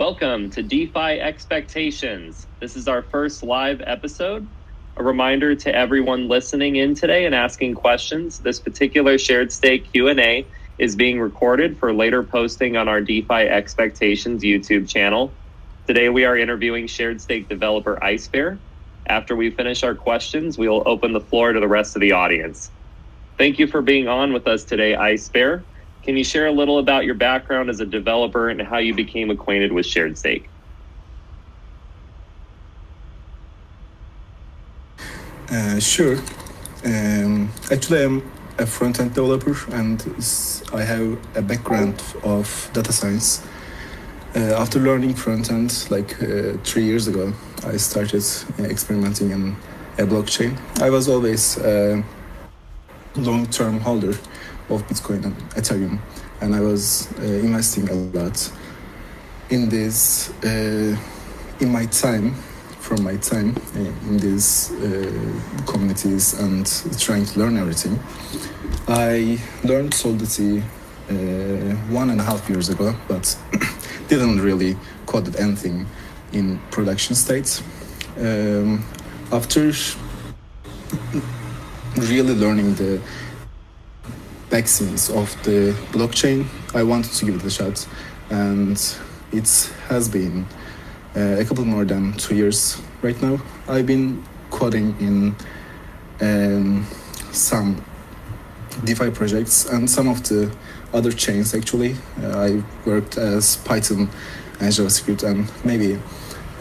Welcome to DeFi Expectations. This is our first live episode. A reminder to everyone listening in today and asking questions, this particular SharedStake Q&A is being recorded for later posting on our DeFi Expectations YouTube channel. Today we are interviewing SharedStake developer IceBear. After we finish our questions, we will open the floor to the rest of the audience. Thank you for being on with us today, IceBear. Can you share a little about your background as a developer and how you became acquainted with SharedStake? Sure. Actually, I'm a front-end developer and I have a background of data science. After learning front-end like 3 years ago, I started experimenting in a blockchain. I was always a long-term holder of Bitcoin and Ethereum, and I was investing a lot in this in my time in these communities and trying to learn everything. I learned Solidity 1.5 years ago, but didn't really code anything in production state. After really learning the backscenes of the blockchain, I wanted to give it a shot, and it has been a couple more than 2 years right now. I've been coding in some DeFi projects and some of the other chains actually. I worked as Python and JavaScript, and maybe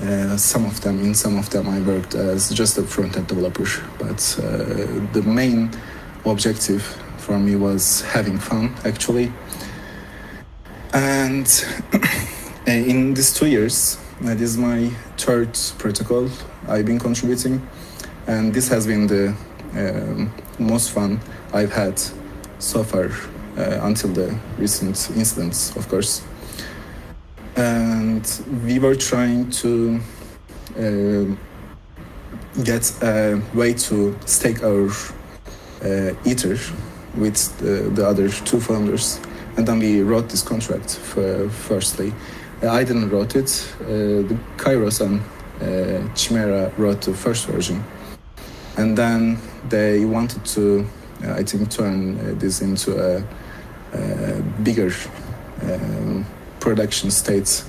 in some of them I worked as just a front-end developer. But the main objective for me was having fun actually. And in these 2 years, this is my third protocol I've been contributing, and this has been the most fun I've had so far until the recent incidents, of course. And we were trying to get a way to stake our Ether with the other two founders, and then we wrote this contract firstly. I didn't wrote it. The Kairos and Chimera wrote the first version, and then they wanted to, I think, turn this into a bigger production state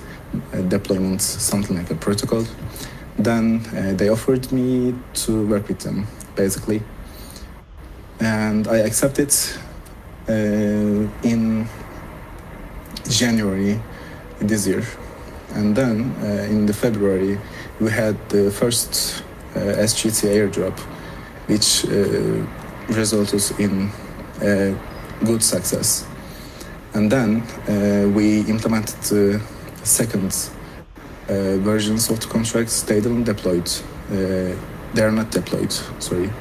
deployment, something like a protocol. Then they offered me to work with them, basically, and I accepted in January this year. And then in the February we had the first SGT airdrop, which resulted in good success. And then we implemented the second versions of the contracts. They didn't deployed. They are not deployed, sorry.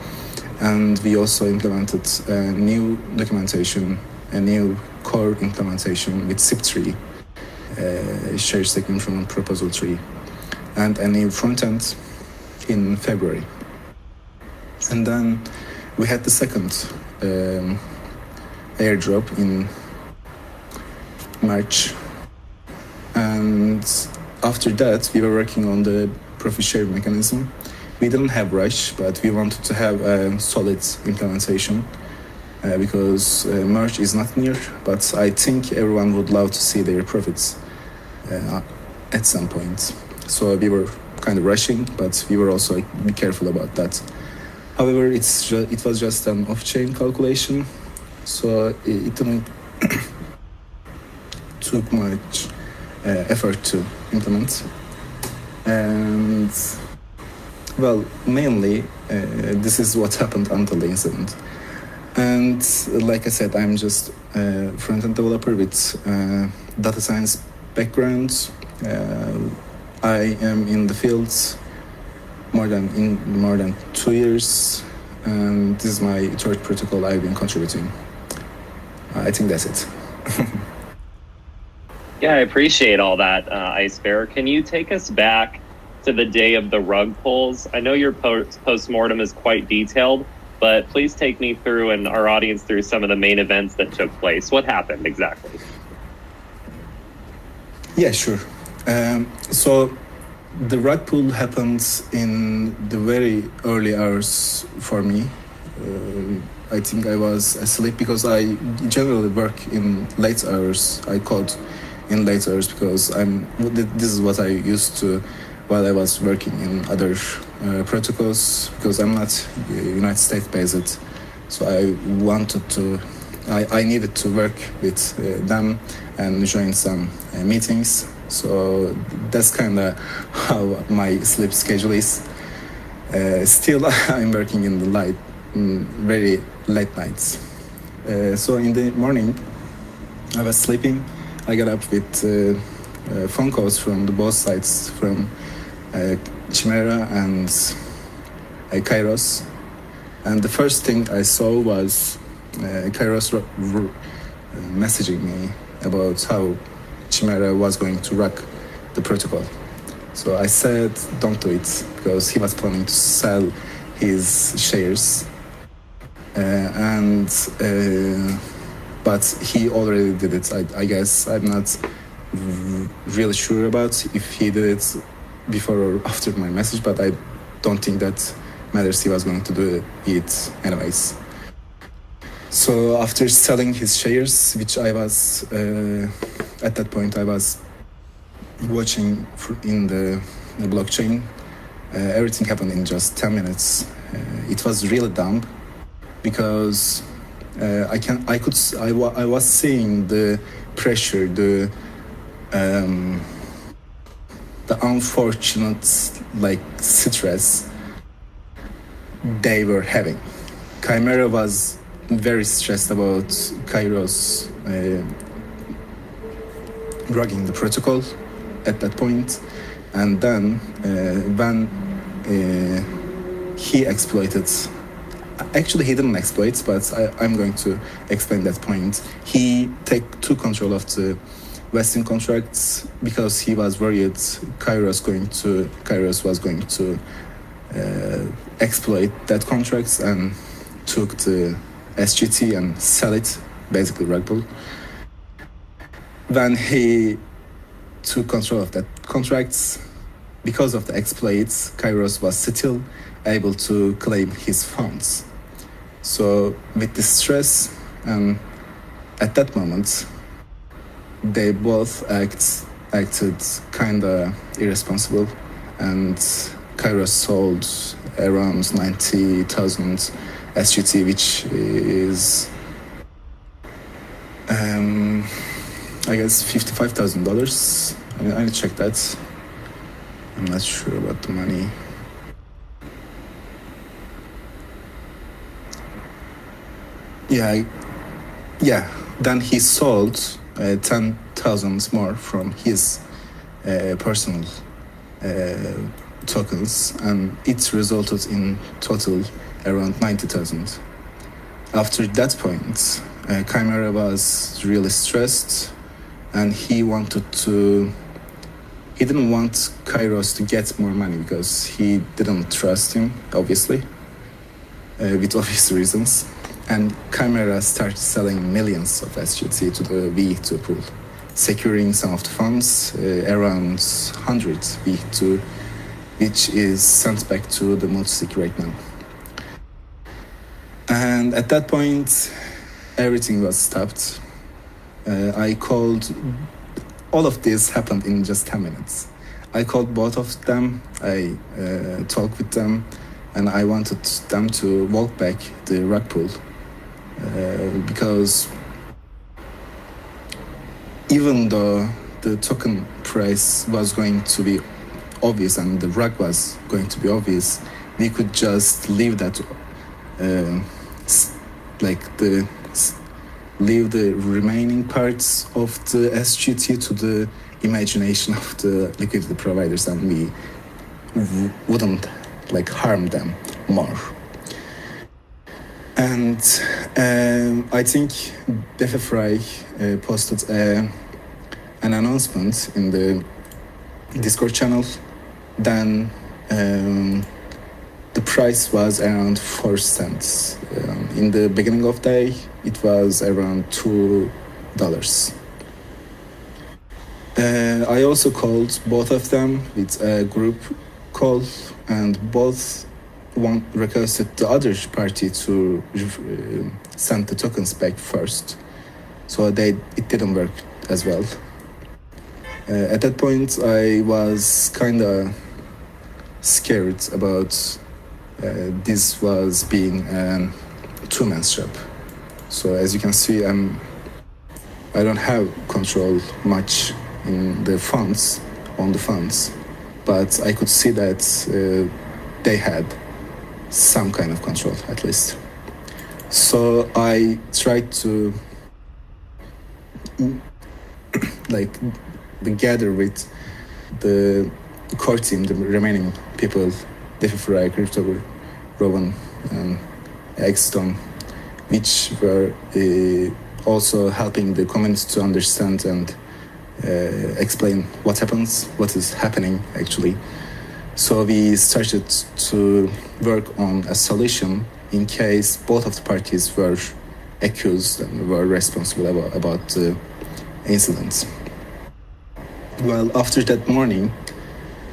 And we also implemented a new documentation, a new core implementation with SIP3, SharedStake Improvement Proposal 3, and a new front-end in February. And then we had the second airdrop in March. And after that, we were working on the profit share mechanism. We didn't have Rush, but we wanted to have a solid implementation because merge is not near, but I think everyone would love to see their profits at some point. So we were kind of rushing, but we were also be careful about that. However, it was just an off-chain calculation, so it didn't took much effort to implement. And well, mainly this is what happened until the incident. And like I said, I'm just a front-end developer with data science background. I am in the field more than 2 years, and this is my third protocol I've been contributing. I think that's it. Yeah, I appreciate all that, IceBear. Can you take us back to the day of the rug pulls? I know your post-mortem is quite detailed, but please take me through and our audience through some of the main events that took place. What happened exactly? Yeah, sure. So the rug pull happened in the very early hours for me. I think I was asleep because I generally work in late hours. I code in late hours because this is what I used to while I was working in other protocols, because I'm not United States based. So I needed to work with them and join some meetings. So that's kind of how my sleep schedule is. Still, I'm working in the very late nights. So in the morning, I was sleeping. I got up with phone calls from both sides, from Chimera and Kairos. And the first thing I saw was Kairos messaging me about how Chimera was going to wreck the protocol. So I said, don't do it, because he was planning to sell his shares. But he already did it. I guess I'm not really sure about if he did it before or after my message, but I don't think that matters. He was going to do it anyways. So after selling his shares, which I was, at that point I was watching in the blockchain, everything happened in just 10 minutes. It was really dumb, because I was seeing the pressure, the unfortunate stress they were having. Chimera was very stressed about Kairos rugging the protocol at that point, and then when he exploited. Actually, he didn't exploit, but I'm going to explain that point. He took control of the vesting contracts because he was worried Kairos was going to exploit that contracts and took the SGT and sell it, basically rugpull. When he took control of that contracts, because of the exploits, Kairos was still able to claim his funds. So with the stress, and at that moment, they both acted kinda irresponsible, and Kairos sold around 90,000 SGT, which is I guess $55,000. I check that. I'm not sure about the money. Yeah. Then he sold 10,000 more from his personal tokens, and it resulted in total around 90,000. After that point, Chimera was really stressed, and he didn't want Kairos to get more money because he didn't trust him, obviously, with obvious reasons. And Chimera started selling millions of SGT to the V2 pool, securing some of the funds, around 100 V2, which is sent back to the multisig right now. And at that point, everything was stopped. I called. All of this happened in just 10 minutes. I called both of them. I talked with them, and I wanted them to walk back the rug pool, because even though the token price was going to be obvious and the rug was going to be obvious, we could just leave that, leave the remaining parts of the SGT to the imagination of the liquidity providers, and we wouldn't harm them more. And I think DeFi Fry posted an announcement in the Discord channel. Then the price was around 4 cents. In the beginning of the day, it was around $2. I also called both of them with a group call, and both one requested the other party to send the tokens back first. So it didn't work as well. At that point, I was kind of scared about this was being a two-man's shop. So as you can see, I don't have control much in the funds, but I could see that they had some kind of control at least. So I tried to gather with the core team, the remaining people, DeFi Fry Cryptopher Robin and Xstone, which were also helping the community to understand and explain what is happening actually. So we started to work on a solution in case both of the parties were accused and were responsible about the incidents. Well, after that morning,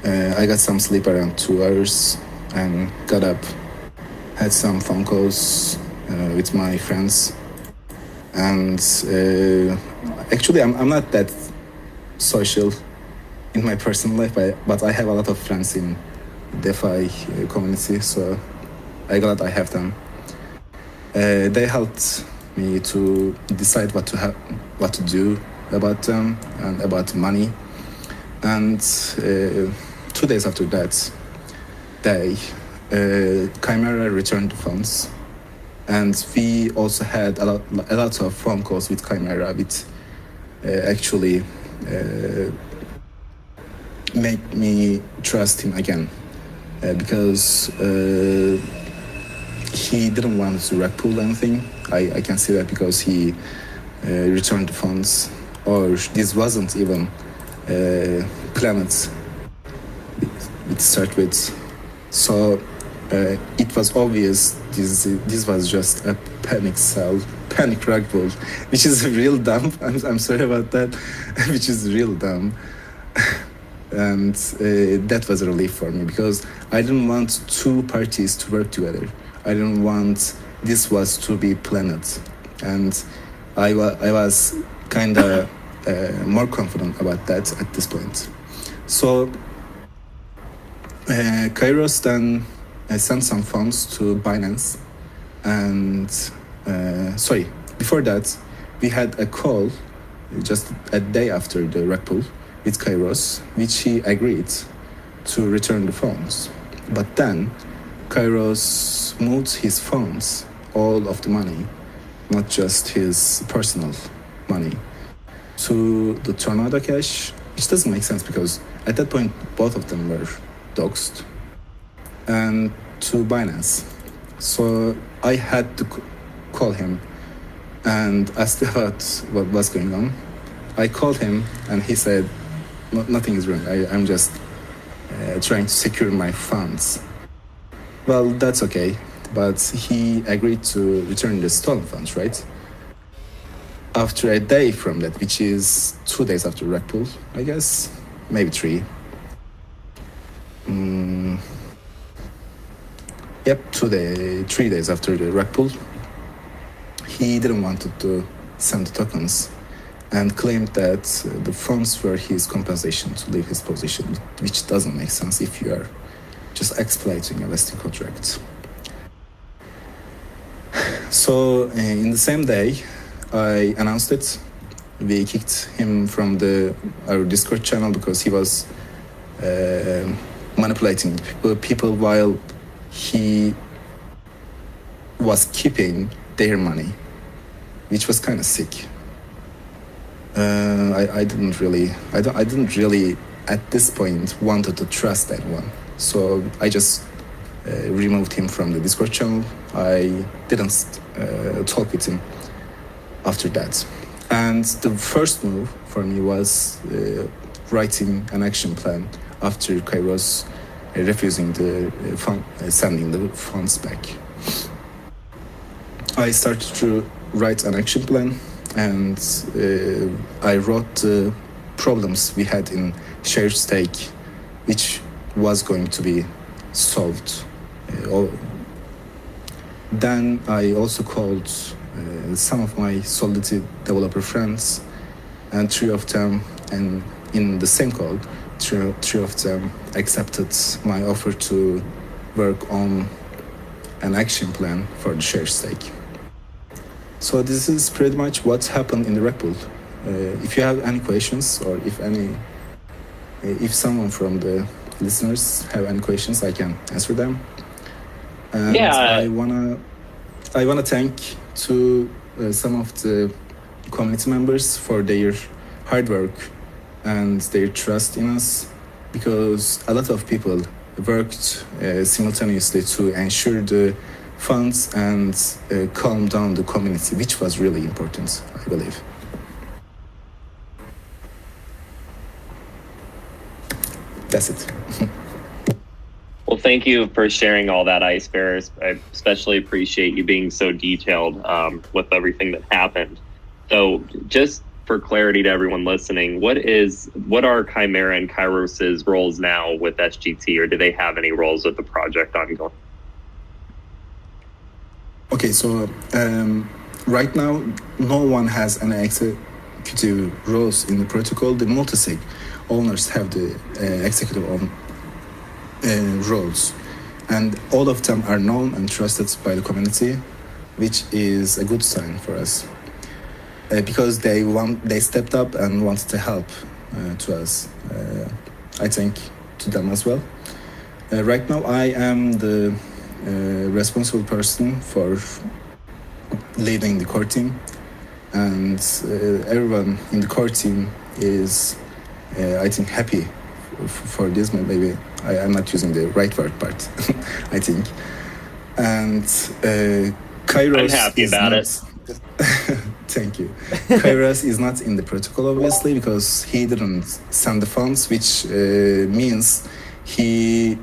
I got some sleep around 2 hours and got up, had some phone calls with my friends, and actually I'm not that social in my personal life, but I have a lot of friends in DeFi community, so I'm glad I have them. They helped me to decide what to do about them and about money. And 2 days after that day, Chimera returned the funds, and we also had a lot of phone calls with Chimera, which actually make me trust him again, because he didn't want to rugpull anything. I can see that because he returned the funds, or this wasn't even planned to start with. So it was obvious this was just a panic rugpull, which is real dumb. I'm sorry about that, which is real dumb. And that was a relief for me, because I didn't want two parties to work together. I didn't want this was to be planned, and I was kind of more confident about that at this point. So Kairos then sent some funds to Binance, and before that we had a call just a day after the rugpull with Kairos, which he agreed to return the funds. But then Kairos moved his funds, all of the money, not just his personal money, to the Tornado Cash, which doesn't make sense because at that point both of them were doxed, and to Binance. So I had to call him and ask about what was going on. I called him and he said, nothing is wrong. I'm just trying to secure my funds. Well, that's okay, but he agreed to return the stolen funds, right? After a day from that, which is 2 days after rugpull, I guess, maybe 3. 3 days after the rugpull, he didn't want to send the tokens and claimed that the funds were his compensation to leave his position, which doesn't make sense if you are just exploiting a vesting contract. So in the same day, I announced it. We kicked him from our Discord channel because he was manipulating people while he was keeping their money, which was kind of sick. I didn't really at this point wanted to trust anyone, so I just removed him from the Discord channel. I didn't talk with him after that, and the first move for me was writing an action plan after Kairos refusing sending the funds back. I started to write an action plan, and I wrote the problems we had in SharedStake, which was going to be solved. Then I also called some of my Solidity developer friends, and three of them, and in the same call, three of them accepted my offer to work on an action plan for the SharedStake. So this is pretty much what happened in the rugpull. If you have any questions, or if someone from the listeners have any questions, I can answer them. And I wanna thank to some of the community members for their hard work and their trust in us, because a lot of people worked simultaneously to ensure the funds and calm down the community, which was really important, I believe. That's it. Well, thank you for sharing all that, IceBear. I especially appreciate you being so detailed with everything that happened. So just for clarity to everyone listening, what are Chimera and Kairos' roles now with SGT, or do they have any roles with the project ongoing? Okay, so right now, no one has any executive roles in the protocol. The multi-sig owners have the executive roles, and all of them are known and trusted by the community, which is a good sign for us, because they stepped up and wanted to help to us. I think to them as well. Right now, I am the responsible person for leading the core team, and everyone in the core team is, I think, happy for this. Maybe I'm not using the right word part, I think. And Kairos, I'm happy about it. Thank you. Kairos is not in the protocol, obviously, because he didn't send the funds, which means he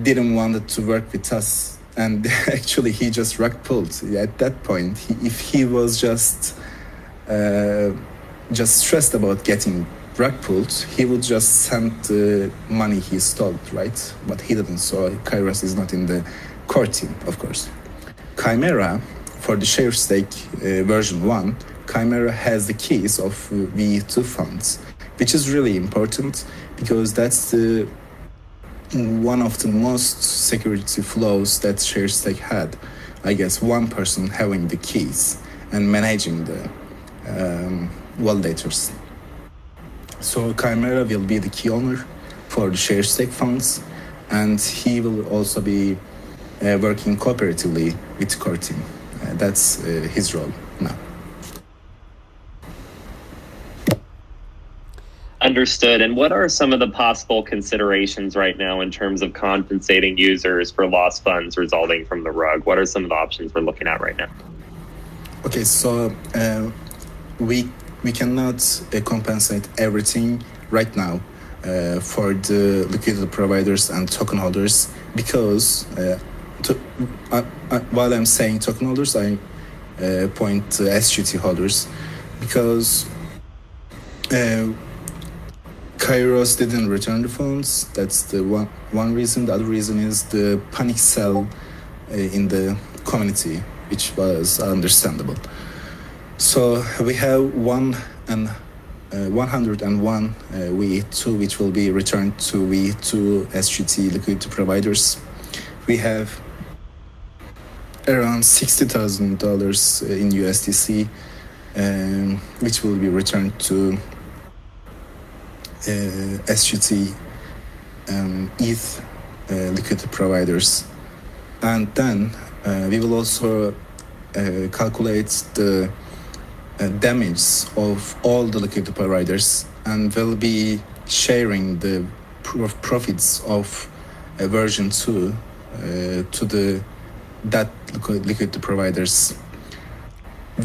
didn't want to work with us. And actually, he just rugpulled. At that point, if he was just stressed about getting rugpulled, he would just send the money he stole, right? But he didn't, so Kairos is not in the core team, of course. Chimera, for the SharedStake version 1, Chimera has the keys of V2 funds, which is really important, because that's one of the most security flows that SharedStake had. I guess one person having the keys and managing the validators. So Chimera will be the key owner for the SharedStake funds, and he will also be working cooperatively with the core team. That's his role now. Understood. And what are some of the possible considerations right now in terms of compensating users for lost funds resulting from the rug? What are some of the options we're looking at right now? Okay, so we cannot compensate everything right now for the liquidity providers and token holders, because while I'm saying token holders, I point to SGT holders, because Kairos didn't return the funds. That's the one reason. The other reason is the panic sell in the community, which was understandable. So we have 101 V2, which will be returned to V2 SGT liquidity providers. We have around $60,000 in USDC, which will be returned to SGT ETH liquidity providers. And then we will also calculate the damage of all the liquidity providers, and will be sharing the profits of version 2 to that liquidity providers,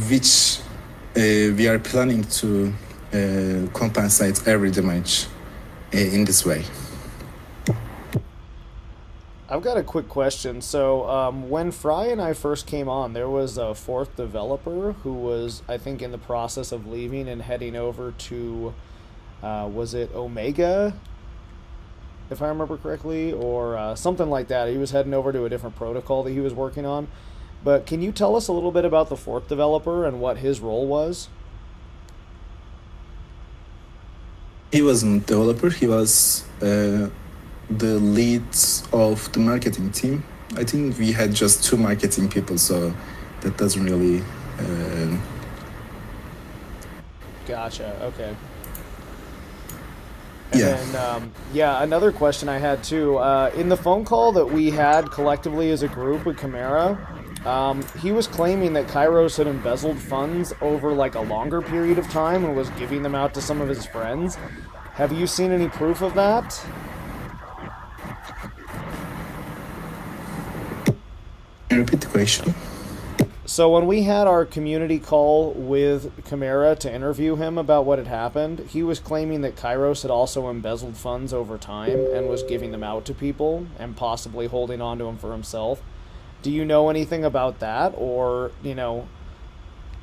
which we are planning to compensate every damage in this way. I've got a quick question. So, when Fry and I first came on, there was a fourth developer who was, I think, in the process of leaving and heading over to, was it Omega, if I remember correctly, or something like that. He was heading over to a different protocol that he was working on. But can you tell us a little bit about the fourth developer and what his role was? He wasn't developer. He was the lead of the marketing team. I think we had just 2 marketing people, so that doesn't really. Gotcha. Okay. Yeah. And then, another question I had too. In the phone call that we had collectively as a group with Chimera, he was claiming that Kairos had embezzled funds over like a longer period of time and was giving them out to some of his friends. Have you seen any proof of that? Can you repeat the question? So when we had our community call with Chimera to interview him about what had happened, he was claiming that Kairos had also embezzled funds over time and was giving them out to people and possibly holding on to them for himself. Do you know anything about that? Or,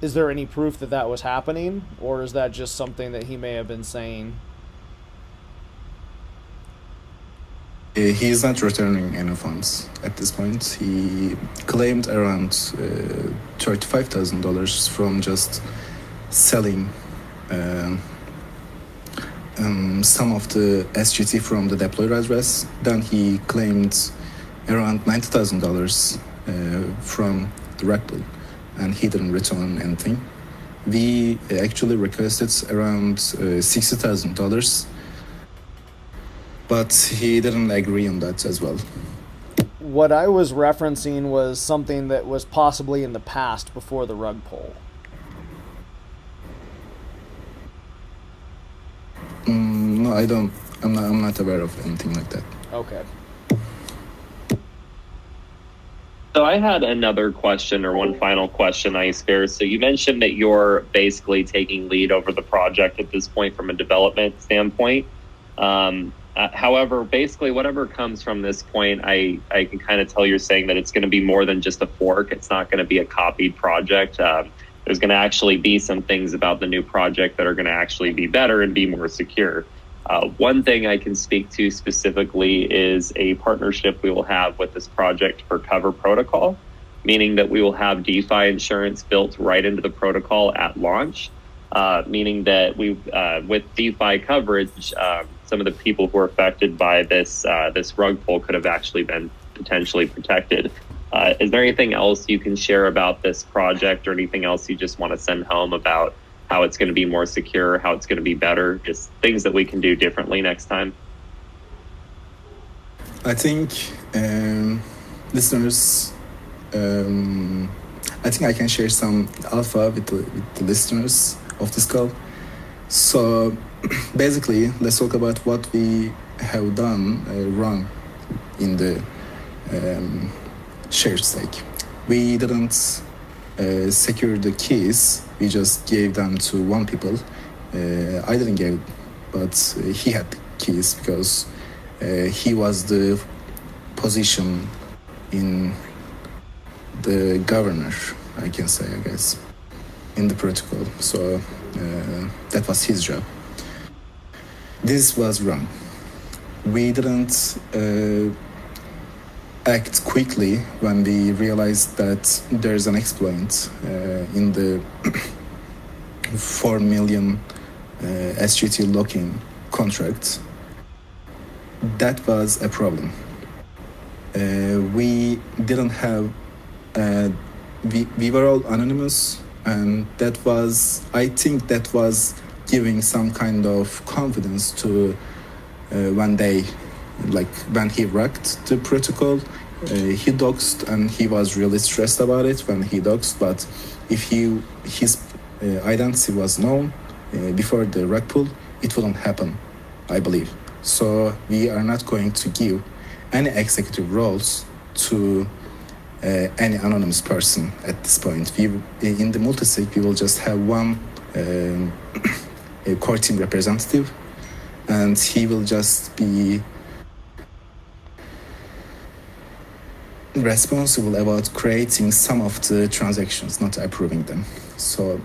is there any proof that that was happening? Or is that just something that he may have been saying? He is not returning any funds at this point. He claimed around $35,000 from just selling some of the SGT from the deployer address. Then he claimed around $90,000 from the rugpull, and he didn't return anything. We actually requested around $60,000, but he didn't agree on that as well. What I was referencing was something that was possibly in the past before the rug pull. No, I don't. I'm not aware of anything like that. Okay. So I had another question, or one final question, IceBear. So you mentioned that you're basically taking lead over the project at this point from a development standpoint. However, basically whatever comes from this point, I can kind of tell you're saying that it's going to be more than just a fork. It's not going to be a copied project. There's going to actually be some things about the new project that are going to actually be better and be more secure. One thing I can speak to specifically is a partnership we will have with this project for Cover Protocol, meaning that we will have DeFi insurance built right into the protocol at launch, meaning that with DeFi coverage, some of the people who are affected by this rug pull could have actually been potentially protected. Is there anything else you can share about this project, or anything else you just want to send home about how it's going to be more secure, how it's going to be better, just things that we can do differently next time? I think listeners, I think I can share some alpha with the listeners of this call. So basically, let's talk about what we have done wrong in the SharedStake. We didn't secure the keys. We just gave them to one people. I didn't give, but he had the keys because he was the position in the governor, I can say, I guess, in the protocol. So that was his job. This was wrong. We didn't act quickly when we realized that there's an exploit in the 4 million SGT locking contract. That was a problem. We didn't have, we were all anonymous, and that was, I think that was giving some kind of confidence to when he wrecked the protocol, he doxed, and he was really stressed about it when he doxed. But if his identity was known before the rug pull, it wouldn't happen, I believe. So we are not going to give any executive roles to any anonymous person at this point. In the multisig, we will just have one a core team representative, and he will just be responsible about creating some of the transactions, not approving them. So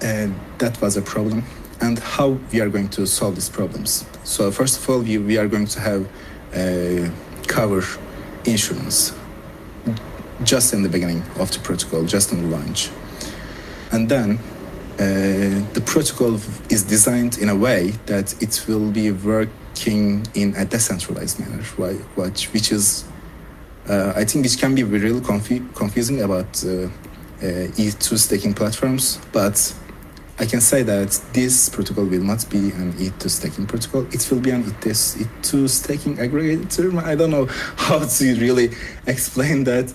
that was a problem. And how we are going to solve these problems? So first of all, we are going to have cover insurance just in the beginning of the protocol, just in the launch. And then the protocol is designed in a way that it will be working in a decentralized manner, right? Which is, I think, which can be really confusing about ETH2 staking platforms, but I can say that this protocol will not be an ETH2 staking protocol. It will be an ETH2 staking aggregator. I don't know how to really explain that,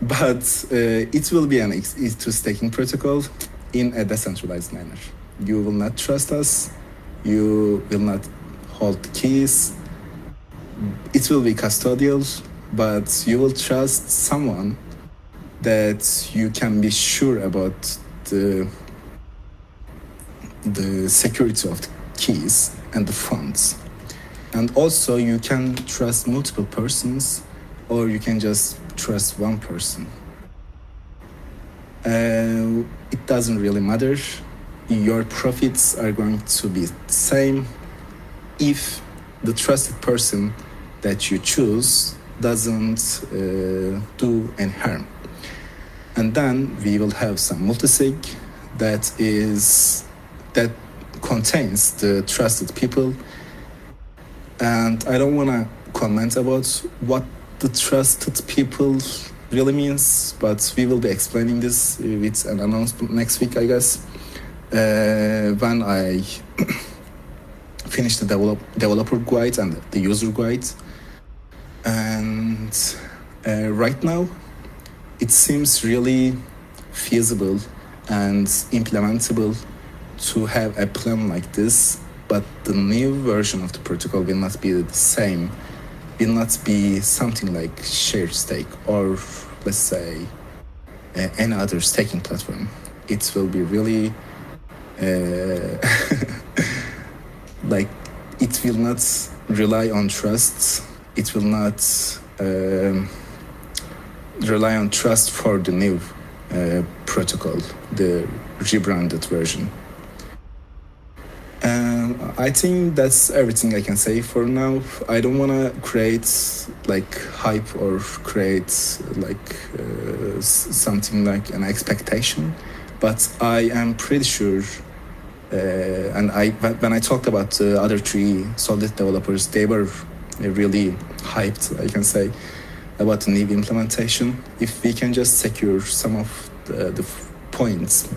but it will be an ETH2 staking protocol in a decentralized manner. You will not trust us. You will not hold the keys. It will be custodial, but you will trust someone that you can be sure about the security of the keys and the funds. And also you can trust multiple persons, or you can just trust one person. It doesn't really matter. Your profits are going to be the same if the trusted person that you choose doesn't do any harm. And then we will have some multisig that contains the trusted people. And I don't want to comment about what the trusted people really means, but we will be explaining this with an announcement next week, I guess, when I finish the developer guide and the user guide. And right now, it seems really feasible and implementable to have a plan like this, but the new version of the protocol will not be the same, will not be something like SharedStake or, let's say, any other staking platform. It will be really like, it will not rely on trust. It will not rely on trust for the new protocol, the rebranded version. I think that's everything I can say for now. I don't want to create like hype or create like something like an expectation, but I am pretty sure. And when I talked about the other three Solid developers, they were really hyped, I can say, about the new implementation. If we can just secure some of the points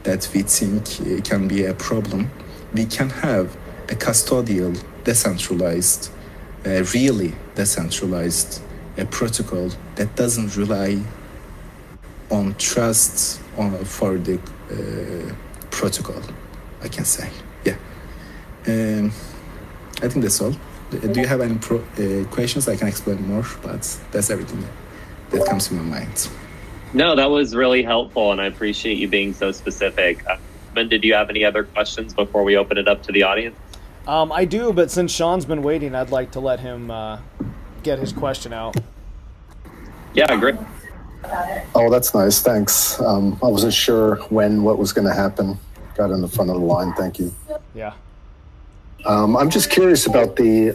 that we think can be a problem, we can have a custodial, decentralized, really decentralized protocol that doesn't rely on trust for the protocol, I can say. Yeah. I think that's all. Do you have any questions? I can explain more, but that's everything that comes to my mind. No, that was really helpful, and I appreciate you being so specific. Did you have any other questions before we open it up to the audience? I do, but since Sean's been waiting, I'd like to let him get his question out. Yeah, great. Oh, that's nice. Thanks. I wasn't sure what was going to happen. Got in the front of the line. Thank you. Yeah. I'm just curious about the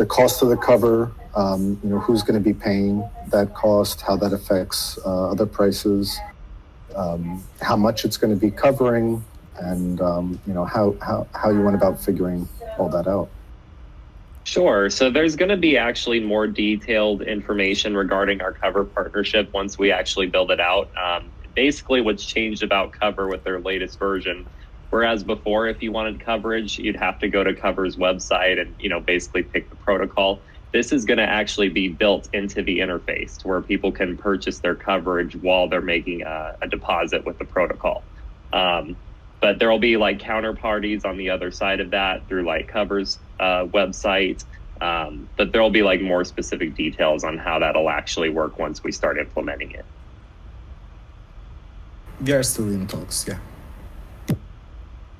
cost of the cover. Who's going to be paying that cost? How that affects other prices? How much it's going to be covering, and how you went about figuring all that out. Sure. So there's going to be actually more detailed information regarding our cover partnership once we actually build it out. Basically, what's changed about Cover with their latest version, whereas before, if you wanted coverage, you'd have to go to Cover's website and basically pick the protocol. This is going to actually be built into the interface to where people can purchase their coverage while they're making a deposit with the protocol. But there will be like counterparties on the other side of that through like Cover's website. But there will be like more specific details on how that'll actually work once we start implementing it. We are still in talks, yeah.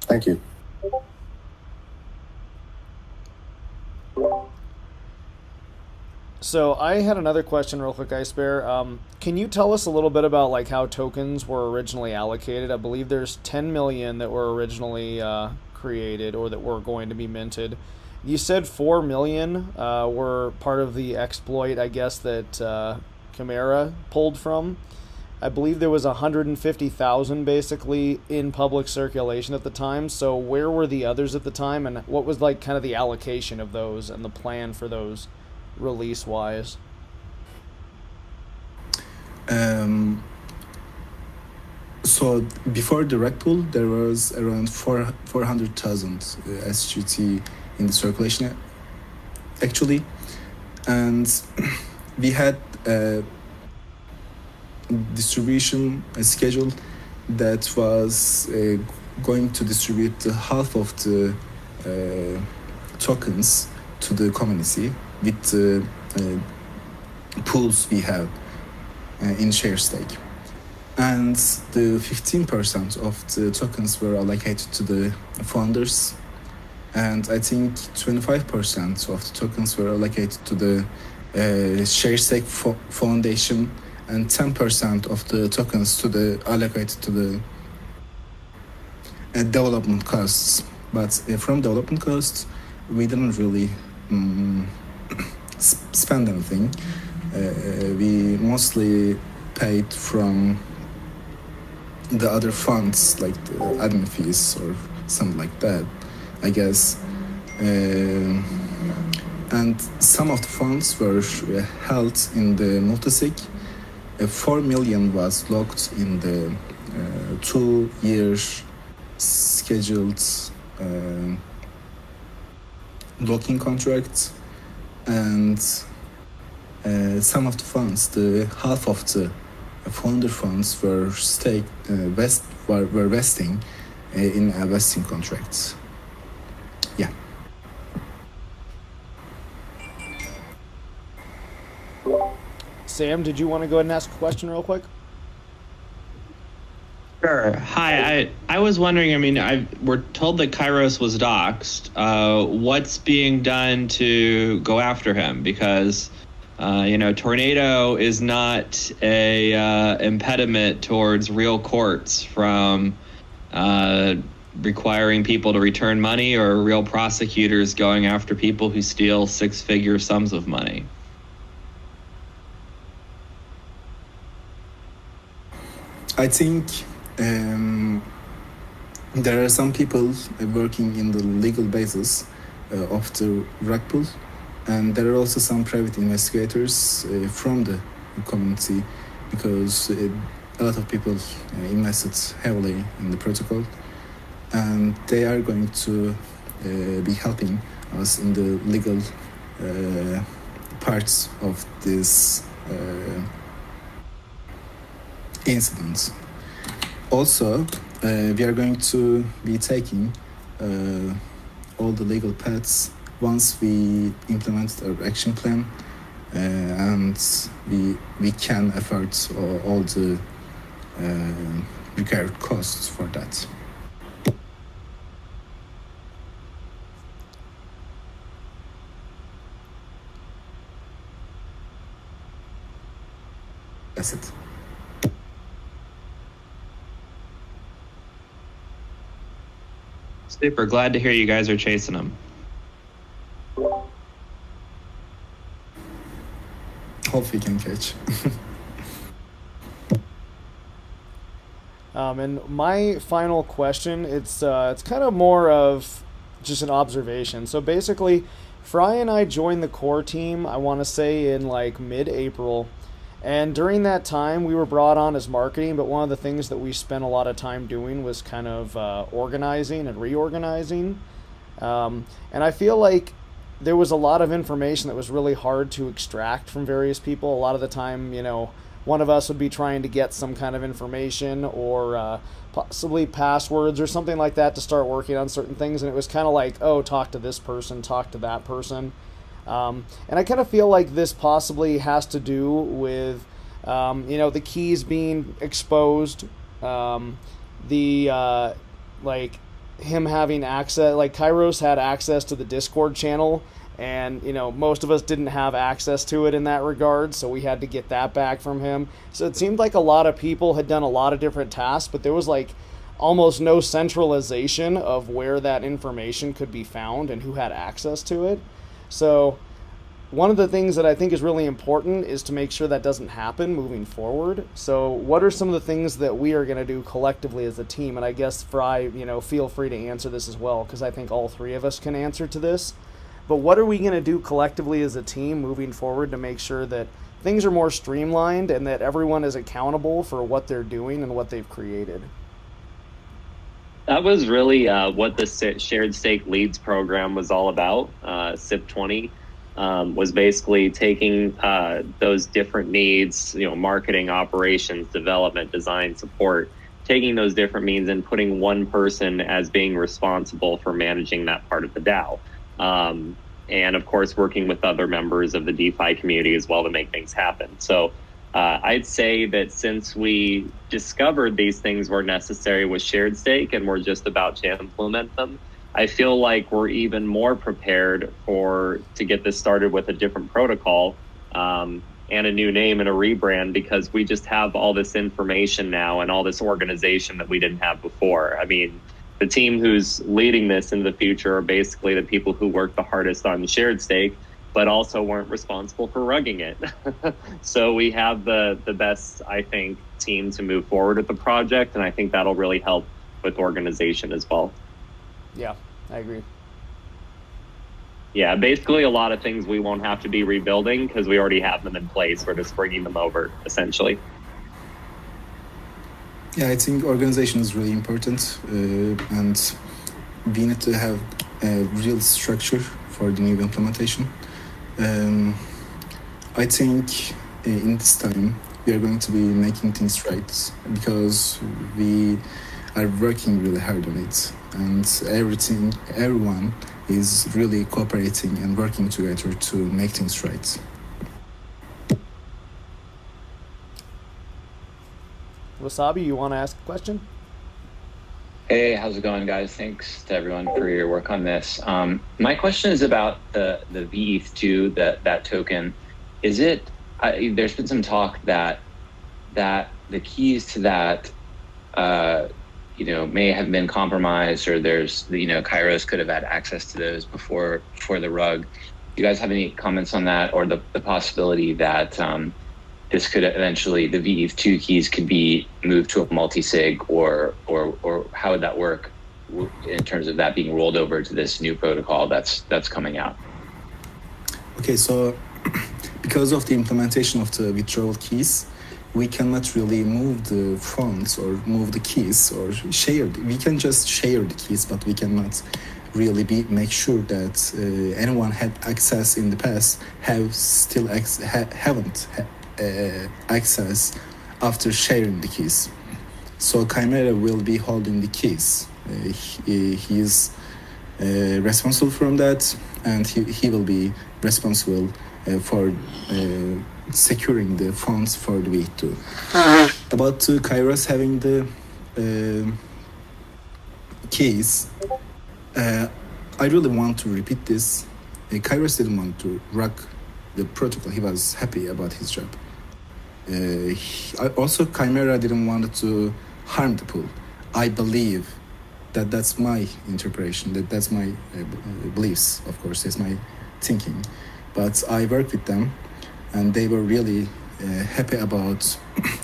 Thank you. So I had another question real quick, IceBear. Can you tell us a little bit about like how tokens were originally allocated? I believe there's 10 million that were originally created or that were going to be minted. You said 4 million were part of the exploit, I guess, that Chimera pulled from. I believe there was 150,000 basically in public circulation at the time. So where were the others at the time, and what was like kind of the allocation of those and the plan for those release-wise? So before the rugpull, there was around 400,000 SGT in the circulation, actually, and we had a distribution schedule that was going to distribute half of the tokens to the community with the pools we have in SharedStake. And the 15% of the tokens were allocated to the founders, and I think 25% of the tokens were allocated to the SharedStake Foundation, and 10% of the tokens allocated to the development costs. But from development costs, we didn't really spend anything. We mostly paid from the other funds, like the admin fees or something like that, I guess. And some of the funds were held in the multisig. 4 million was locked in the 2 years scheduled locking contracts, and some of the funds, the half of the founder funds were vesting in vesting contracts. Yeah. Sam, did you want to go ahead and ask a question real quick? Sure. Hi, I was wondering, I mean, we're told that Kairos was doxxed. What's being done to go after him? Because, Tornado is not a impediment towards real courts from requiring people to return money, or real prosecutors going after people who steal six-figure sums of money. I think there are some people working in the legal basis of the rugpull, and there are also some private investigators from the community, because a lot of people invested heavily in the protocol, and they are going to be helping us in the legal parts of this incident. Also, we are going to be taking all the legal paths once we implement our action plan, and we can afford all the required costs for that. That's it. Super. Glad to hear you guys are chasing him. Hope we can catch. And my final question, it's kind of more of just an observation. So basically, Fry and I joined the core team, I want to say in like mid-April. And during that time, we were brought on as marketing, but one of the things that we spent a lot of time doing was kind of organizing and reorganizing. And I feel like there was a lot of information that was really hard to extract from various people. A lot of the time, one of us would be trying to get some kind of information or possibly passwords or something like that to start working on certain things. And it was kind of like, oh, talk to this person, talk to that person. And I kind of feel like this possibly has to do with, the keys being exposed, him having access, like Kairos had access to the Discord channel, and most of us didn't have access to it in that regard, so we had to get that back from him. So it seemed like a lot of people had done a lot of different tasks, but there was like almost no centralization of where that information could be found and who had access to it. So one of the things that I think is really important is to make sure that doesn't happen moving forward. So what are some of the things that we are going to do collectively as a team? And I guess Fry, feel free to answer this as well, because I think all three of us can answer to this. But what are we going to do collectively as a team moving forward to make sure that things are more streamlined and that everyone is accountable for what they're doing and what they've created? That was really what the SharedStake Leads program was all about. SIP 20 was basically taking those different needs, marketing, operations, development, design, support, taking those different needs and putting one person as being responsible for managing that part of the DAO. And of course, working with other members of the DeFi community as well to make things happen. So I'd say that since we discovered these things were necessary with SharedStake and we're just about to implement them, I feel like we're even more prepared to get this started with a different protocol and a new name and a rebrand, because we just have all this information now and all this organization that we didn't have before. I mean, the team who's leading this in the future are basically the people who worked the hardest on SharedStake, but also weren't responsible for rugging it. So we have the best, I think, team to move forward with the project, and I think that'll really help with organization as well. Yeah, I agree. Yeah, basically a lot of things we won't have to be rebuilding because we already have them in place. We're just bringing them over, essentially. Yeah, I think organization is really important, and we need to have a real structure for the new implementation. I think in this time we are going to be making things right because we are working really hard on it, and everyone is really cooperating and working together to make things right. Wasabi, you want to ask a question? Hey, how's it going, guys? Thanks to everyone for your work on this. My question is about the VETH2, that token. Is it? There's been some talk that the keys to that, may have been compromised, or Kairos could have had access to those before the rug. Do you guys have any comments on that, or the possibility that this could eventually, the VETH2 keys could be moved to a multi-sig, or how would that work in terms of that being rolled over to this new protocol that's coming out? Okay, so because of the implementation of the withdrawal keys, we cannot really move the funds or move the keys or share. We can just share the keys, but we cannot really make sure that anyone had access in the past haven't access after sharing the keys. So Chimera will be holding the keys. He is responsible from that, and he will be responsible for securing the funds for the VETH2. About Kairos having the keys, I really want to repeat this. Kairos didn't want to rock the protocol. He was happy about his job. Also, Chimera didn't want to harm the pool. I believe that's my interpretation, that's my beliefs, of course, that's my thinking. But I worked with them, and they were really happy about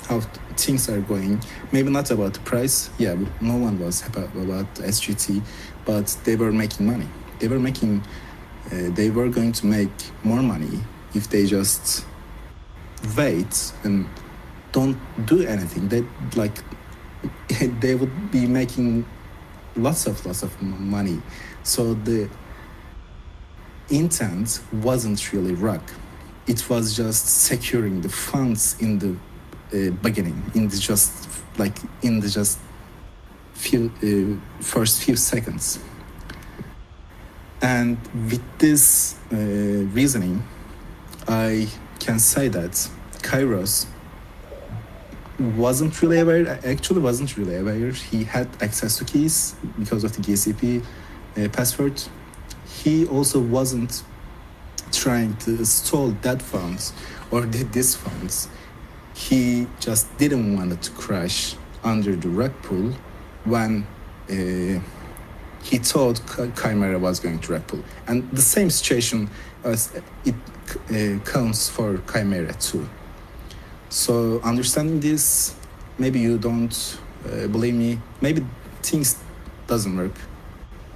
how things are going. Maybe not about the price. Yeah, no one was happy about SGT, but they were making money. They were going to make more money if they just wait and don't do anything. They would be making lots of money. So the intent wasn't really rug. It was just securing the funds in the beginning, in the first few seconds. And with this reasoning, I can say that Kairos wasn't really aware. Actually, wasn't really aware. He had access to keys because of the GCP password. He also wasn't trying to stall that funds or these funds. He just didn't want it to crash under the rug pull when he thought Chimera was going to rug pull. And the same situation as it counts for Chimera too. So understanding this, maybe you don't believe me, maybe things doesn't work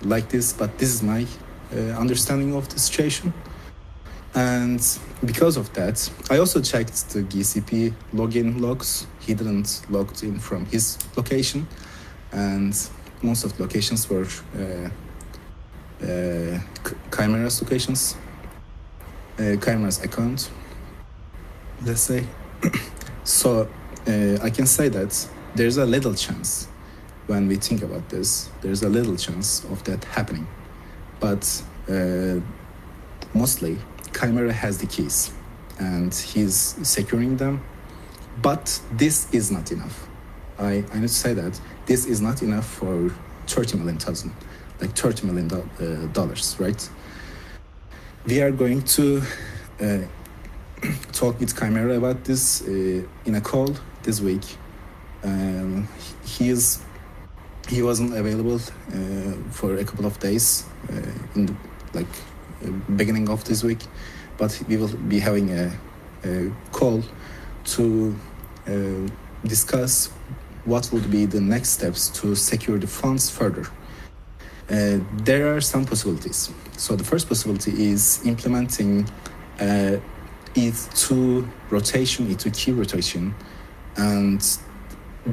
like this, but this is my understanding of the situation. And because of that, I also checked the GCP login logs. He didn't log in from his location, and most of the locations were Chimera's locations, Chimera's account, let's say. So I can say that there's a little chance when we think about this, there's a little chance of that happening. But mostly, Chimera has the keys and he's securing them. But this is not enough. I need to say that this is not enough for $30 million, like $30 million dollars, right? We are going to talk with Chimera about this in a call this week. He wasn't available for a couple of days in the beginning of this week, but we will be having a call to discuss what would be the next steps to secure the funds further. There are some possibilities. So the first possibility is implementing ETH2 rotation, ETH2 key rotation, and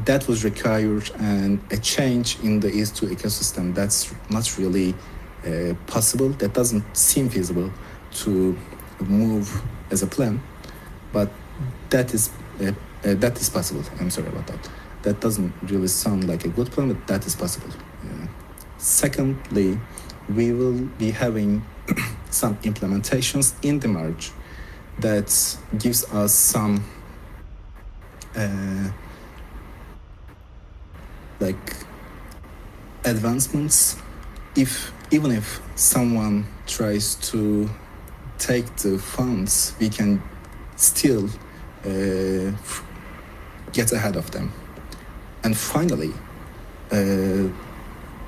that was required and a change in the ETH2 ecosystem. That's not really possible. That doesn't seem feasible to move as a plan, but that is possible. I'm sorry about that. That doesn't really sound like a good plan, but that is possible. Secondly, we will be having some implementations in the merge that gives us some advancements. Even if someone tries to take the funds, we can still get ahead of them. And finally,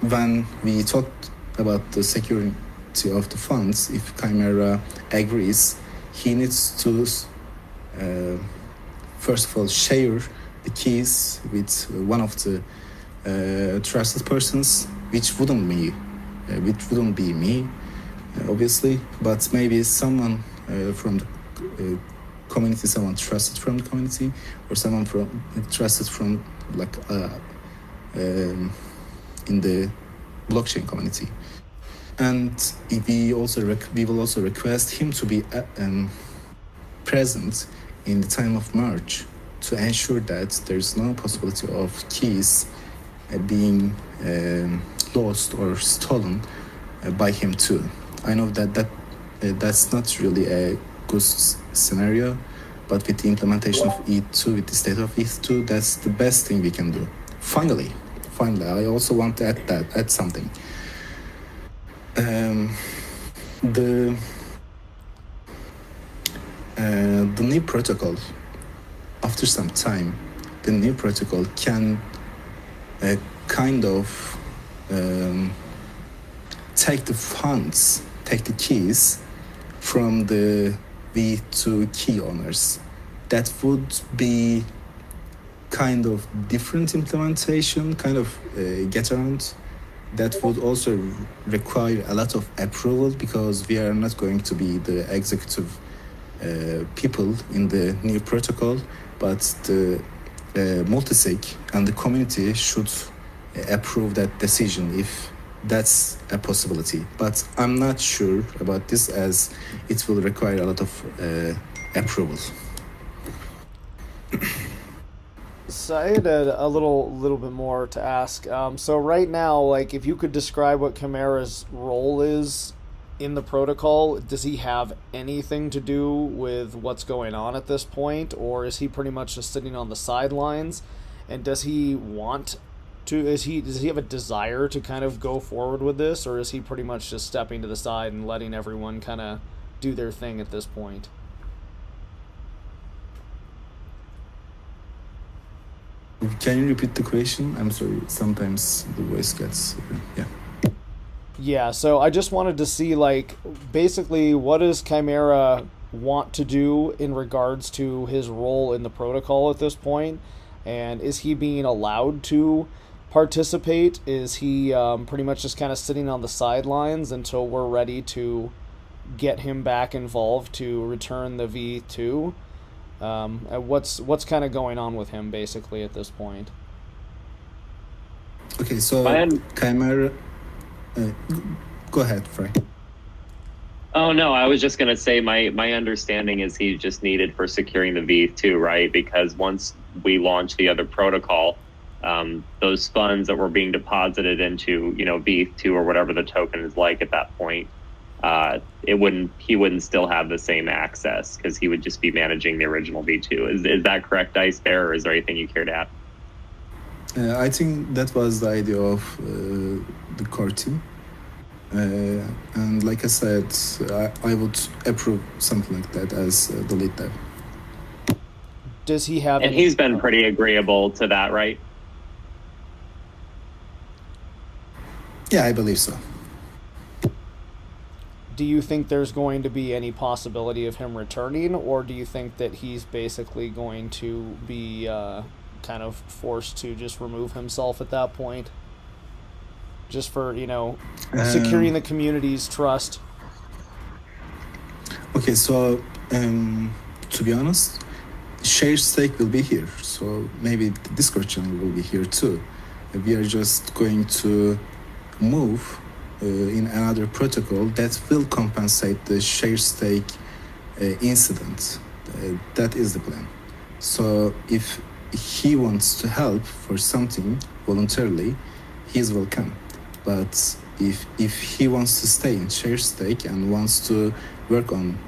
when we talked about the security of the funds, if Chimera agrees, he needs to first of all share the keys with one of the trusted persons, which wouldn't be me, obviously, but maybe someone from the community, someone trusted from the community, or someone trusted from in the blockchain community. And we will also request him to be present in the time of merge to ensure that there's no possibility of keys being lost or stolen by him too. I know that's not really a good scenario, but with the implementation of ETH2, with the state of ETH2, that's the best thing we can do. Finally, I also want to add something. The new protocol, after some time, the new protocol can kind of take the funds, take the keys from the V2 key owners. That would be kind of different implementation, kind of get around. That would also require a lot of approval because we are not going to be the executive people in the new protocol, but the multisig and the community should approve that decision if that's a possibility. But I'm not sure about this as it will require a lot of approvals. So I had a little bit more to ask. So right now, if you could describe what Chimera's role is in the protocol, does he have anything to do with what's going on at this point, or is he pretty much just sitting on the sidelines? And does he want to? Does he have a desire to kind of go forward with this, or is he pretty much just stepping to the side and letting everyone kind of do their thing at this point? Can you repeat the question? I'm sorry. Sometimes the voice gets yeah. Yeah, so I just wanted to see, like, basically what does Chimera want to do in regards to his role in the protocol at this point, and is he being allowed to participate? Is he pretty much just kind of sitting on the sidelines until we're ready to get him back involved to return the V2? What's kind of going on with him basically at this point? Okay, so Chimera. Go ahead, Fry. Oh no, I was just gonna say my understanding is he just needed for securing the V2, right? Because once we launch the other protocol, those funds that were being deposited into, V2 or whatever the token is like at that point, he wouldn't still have the same access because he would just be managing the original V2. Is that correct, IceBear, or is there anything you care to add? I think that was the idea of the core team. And like I said, I would approve something like that as the lead dev. Does he have... And he's been pretty agreeable to that, right? Yeah, I believe so. Do you think there's going to be any possibility of him returning, or do you think that he's basically going to be... kind of forced to just remove himself at that point, just for securing the community's trust? Okay, so to be honest, SharedStake will be here, so maybe the Discord channel will be here too. We are just going to move in another protocol that will compensate the SharedStake incident. That is the plan. So if he wants to help for something voluntarily, he's welcome. But if he wants to stay in SharedStake and wants to work on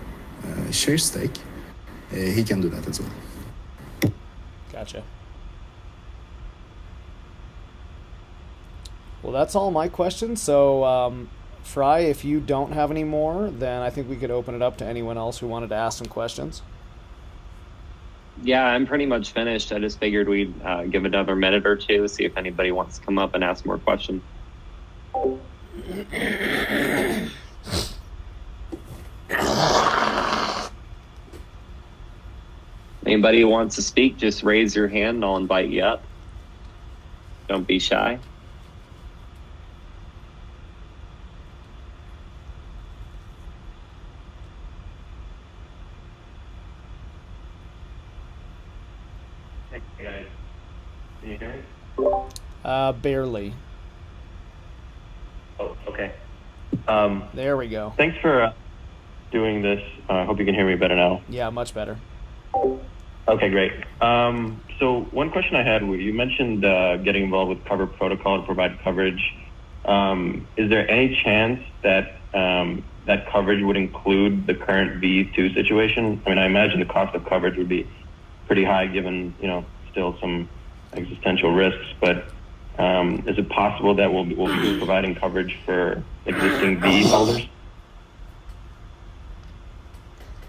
SharedStake, he can do that as well. Gotcha. Well, that's all my questions. So, Fry, if you don't have any more, then I think we could open it up to anyone else who wanted to ask some questions. Yeah, I'm pretty much finished. I just figured we'd give another minute or two, see if anybody wants to come up and ask more questions. Anybody who wants to speak, just raise your hand and I'll invite you up. Don't be shy. Hey guys, can you hear me? Barely. Oh, okay. There we go. Thanks for doing this. I hope you can hear me better now. Yeah, much better. Okay, great. So one question I had, you mentioned getting involved with Cover Protocol to provide coverage. Is there any chance that that coverage would include the current V2 situation? I mean, I imagine the cost of coverage would be pretty high given, still some existential risks, but is it possible that we'll be providing coverage for existing V holders?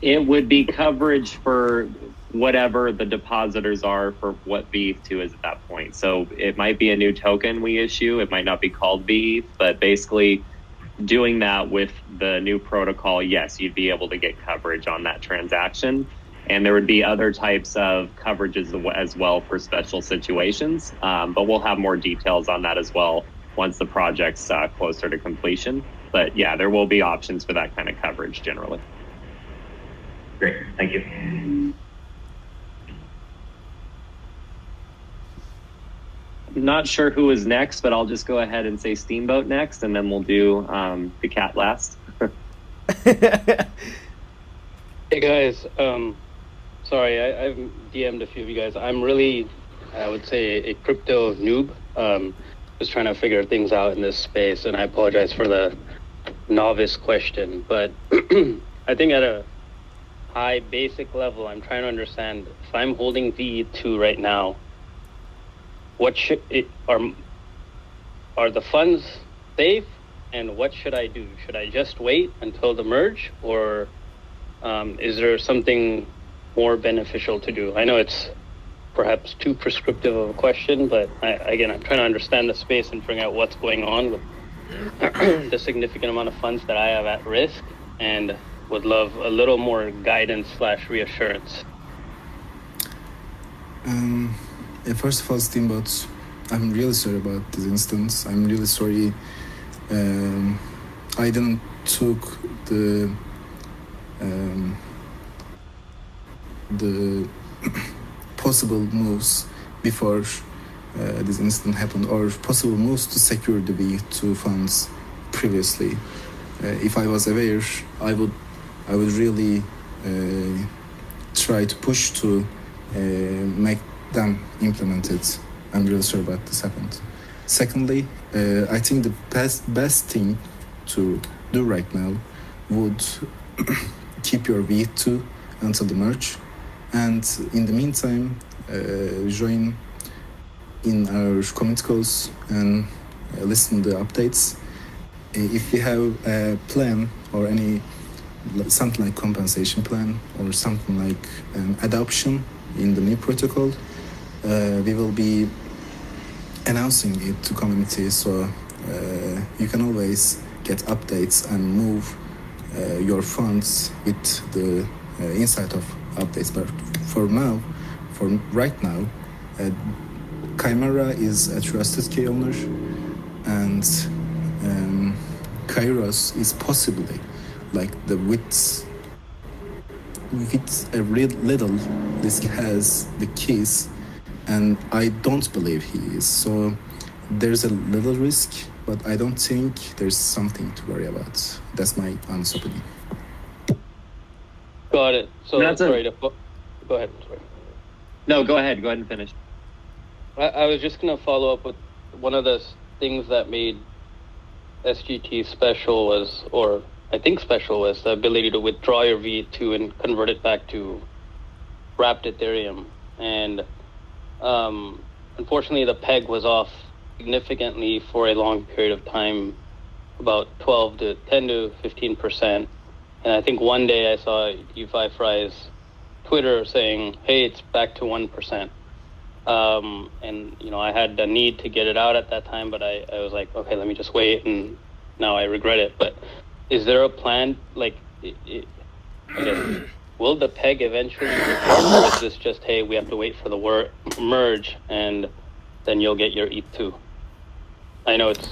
It would be coverage for whatever the depositors are for what V2 is at that point. So it might be a new token we issue. It might not be called V, but basically doing that with the new protocol, yes, you'd be able to get coverage on that transaction. And there would be other types of coverages as well for special situations. But we'll have more details on that as well once the project's closer to completion. But yeah, there will be options for that kind of coverage generally. Great, thank you. I'm not sure who is next, but I'll just go ahead and say Steamboat next, and then we'll do the cat last. Hey guys, sorry, I've DM'd a few of you guys. I'm really, I would say, a crypto noob. Just trying to figure things out in this space, and I apologize for the novice question, but I think at a high basic level, I'm trying to understand if I'm holding V2 right now, what should it are the funds safe, and what should I do? Should I just wait until the merge, or is there something more beneficial to do? I know it's perhaps too prescriptive of a question, but I'm trying to understand the space and figure out what's going on with the significant amount of funds that I have at risk, and would love a little more guidance / reassurance. First of all, Steamboat, I'm really sorry about this instance. I'm really sorry I didn't took the possible moves before this incident happened, or possible moves to secure the V2 funds previously. If I was aware, I would really try to push to make them implement it. I'm really sorry about this happened. Secondly, I think the best thing to do right now would keep your V2 until the merge, and in the meantime, join in our community calls and listen to the updates. If we have a plan or something like compensation plan or something like adoption in the new protocol, we will be announcing it to community, so you can always get updates and move your funds with the insight of updates. But for right now, Chimera is a trusted key owner, and Kairos is possibly like the with a little risk has the keys, and I don't believe he is. So there's a little risk, but I don't think there's something to worry about. That's my honest opinion. Got it. So sorry to go ahead. Sorry. No, go ahead. Go ahead and finish. I was just going to follow up with one of the things that made SGT special was the ability to withdraw your V2 and convert it back to wrapped Ethereum. And unfortunately, the peg was off significantly for a long period of time, about 10 to 15%. And I think one day I saw DeFi Fry's Twitter saying, hey, it's back to 1%. And, I had the need to get it out at that time, but I was like, okay, let me just wait, and now I regret it. But is there a plan, I guess, will the peg eventually reform, or is this just, hey, we have to wait for the merge, and then you'll get your ETH too? I know it's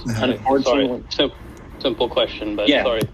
simple question, but yeah. Sorry.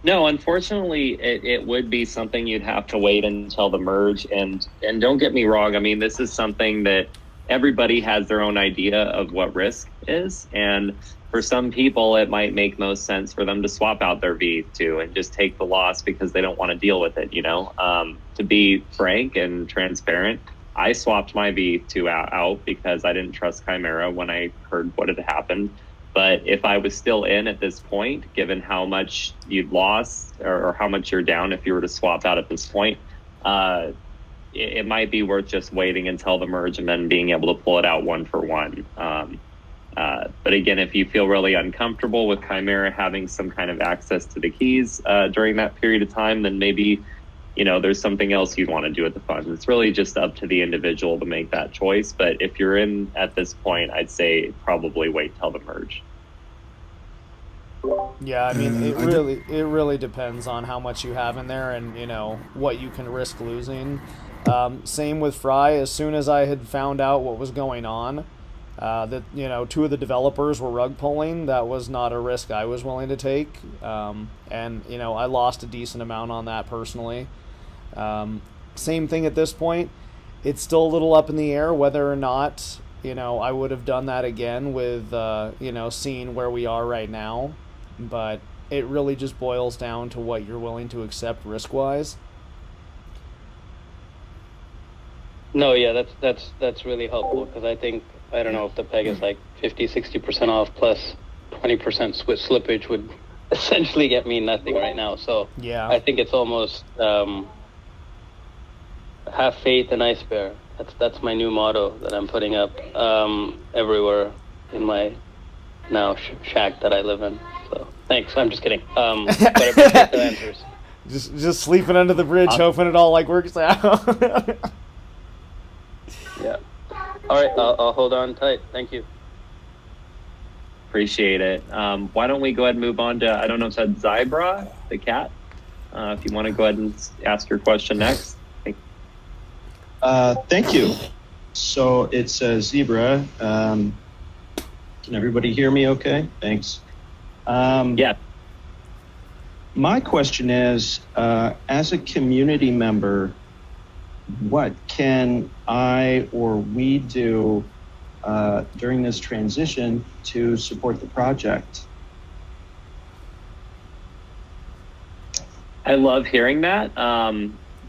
No, unfortunately, it would be something you'd have to wait until the merge. And don't get me wrong, I mean, this is something that everybody has their own idea of what risk is. And for some people, it might make most sense for them to swap out their V2 and just take the loss because they don't want to deal with it, To be frank and transparent, I swapped my V2 out because I didn't trust Chimera when I heard what had happened. But if I was still in at this point, given how much you'd lost or how much you're down if you were to swap out at this point, it might be worth just waiting until the merge and then being able to pull it out one for one. But again, if you feel really uncomfortable with Chimera having some kind of access to the keys during that period of time, then maybe, there's something else you'd want to do with the funds. It's really just up to the individual to make that choice. But if you're in at this point, I'd say probably wait till the merge. Yeah, I mean, it really depends on how much you have in there and, what you can risk losing. Same with Fry. As soon as I had found out what was going on, that, two of the developers were rug pulling, that was not a risk I was willing to take. And, I lost a decent amount on that personally. Same thing at this point. It's still a little up in the air whether or not, I would have done that again with, seeing where we are right now. But it really just boils down to what you're willing to accept risk-wise. No, yeah, that's really helpful, because I don't know if the peg is like 50-60% off plus 20% slippage would essentially get me nothing right now. So Yeah. I think it's almost have faith in IceBear. That's my new motto that I'm putting up everywhere in my now shack that I live in. So thanks. I'm just kidding. But I appreciate the answers. Just sleeping under the bridge, hoping it all like works out. Yeah. All right. I'll hold on tight. Thank you. Appreciate it. Why don't we go ahead and move on to, I don't know if that's Zybra, the cat. If you want to go ahead and ask your question next. Thank you. So it's Zebra. Can everybody hear me okay? Thanks. Yeah. My question is, as a community member, what can I or we do during this transition to support the project? I love hearing that.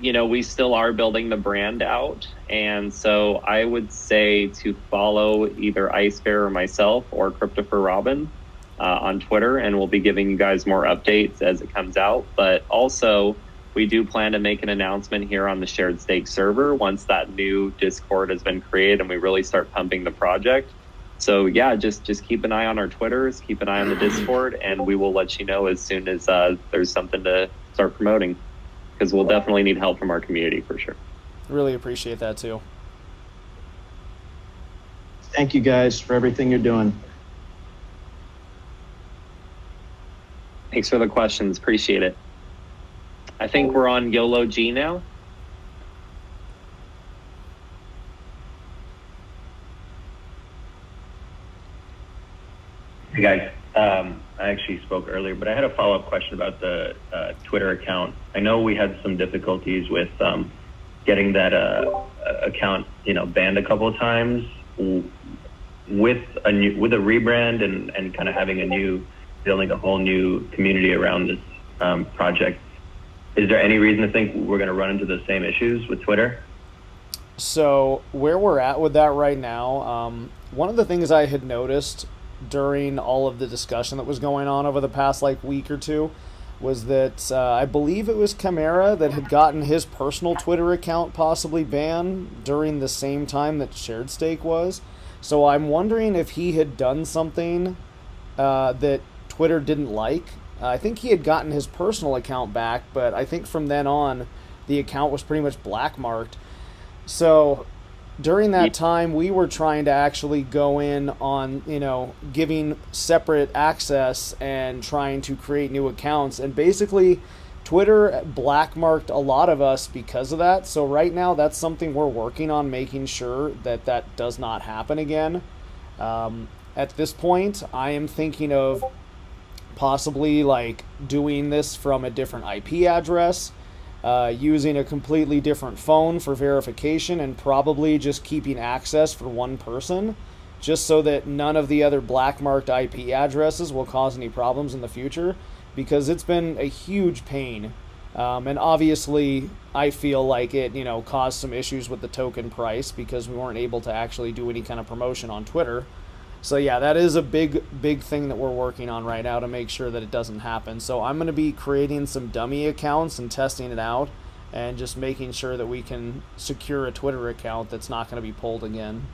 We still are building the brand out. And so I would say to follow either IceBear or myself or Cryptopher Robin on Twitter, and we'll be giving you guys more updates as it comes out. But also, we do plan to make an announcement here on the SharedStake server once that new Discord has been created and we really start pumping the project. So yeah, just keep an eye on our Twitters, keep an eye on the Discord, and we will let you know as soon as there's something to start promoting, because we'll definitely need help from our community for sure. Really appreciate that too. Thank you guys for everything you're doing. Thanks for the questions. Appreciate it. I think we're on YOLO G now. Hey guys, I actually spoke earlier, but I had a follow-up question about the Twitter account. I know we had some difficulties with getting that account, banned a couple of times with a rebrand and kind of having building a whole new community around this project. Is there any reason to think we're going to run into the same issues with Twitter? So where we're at with that right now, one of the things I had noticed during all of the discussion that was going on over the past week or two was that I believe it was Chimera that had gotten his personal Twitter account possibly banned during the same time that SharedStake was. So I'm wondering if he had done something that Twitter didn't like. I think he had gotten his personal account back, but I think from then on the account was pretty much blackmarked. So during that time, we were trying to actually go in on, giving separate access and trying to create new accounts. And basically, Twitter blackmarked a lot of us because of that. So right now, that's something we're working on, making sure that that does not happen again. At this point, I am thinking of possibly doing this from a different IP address, using a completely different phone for verification, and probably just keeping access for one person, just so that none of the other black-marked IP addresses will cause any problems in the future, because it's been a huge pain. And obviously, I feel like it, caused some issues with the token price because we weren't able to actually do any kind of promotion on Twitter. So yeah, that is a big thing that we're working on right now to make sure that it doesn't happen. So I'm going to be creating some dummy accounts and testing it out and just making sure that we can secure a Twitter account that's not going to be pulled again.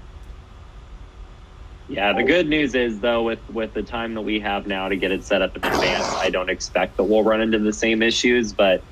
Yeah, the good news is, though, with the time that we have now to get it set up in advance, I don't expect that we'll run into the same issues. But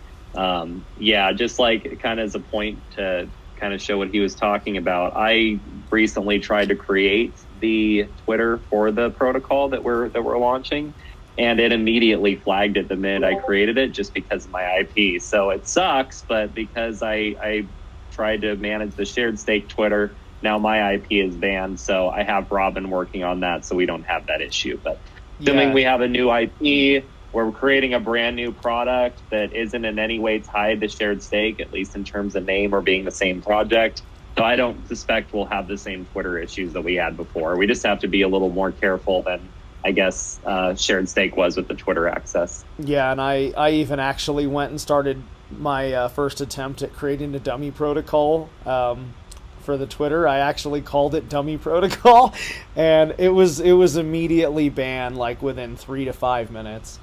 just kind of as a point to kind of show what he was talking about, I recently tried to create the Twitter for the protocol that we're launching, and it immediately flagged it the minute I created it, just because of my IP. So it sucks, but because I tried to manage the SharedStake Twitter, now my IP is banned. So I have Robin working on that, so we don't have that issue. But assuming we have a new IP, we're creating a brand new product that isn't in any way tied to SharedStake, at least in terms of name or being the same project. So I don't suspect we'll have the same Twitter issues that we had before. We just have to be a little more careful than, I guess, SharedStake was with the Twitter access. Yeah, and I even actually went and started my first attempt at creating a dummy protocol for the Twitter. I actually called it Dummy Protocol, and it was immediately banned within 3 to 5 minutes.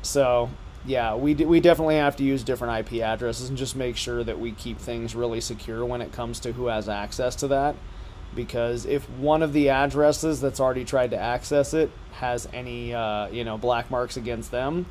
So yeah, we definitely have to use different IP addresses and just make sure that we keep things really secure when it comes to who has access to that. Because if one of the addresses that's already tried to access it has any black marks against them,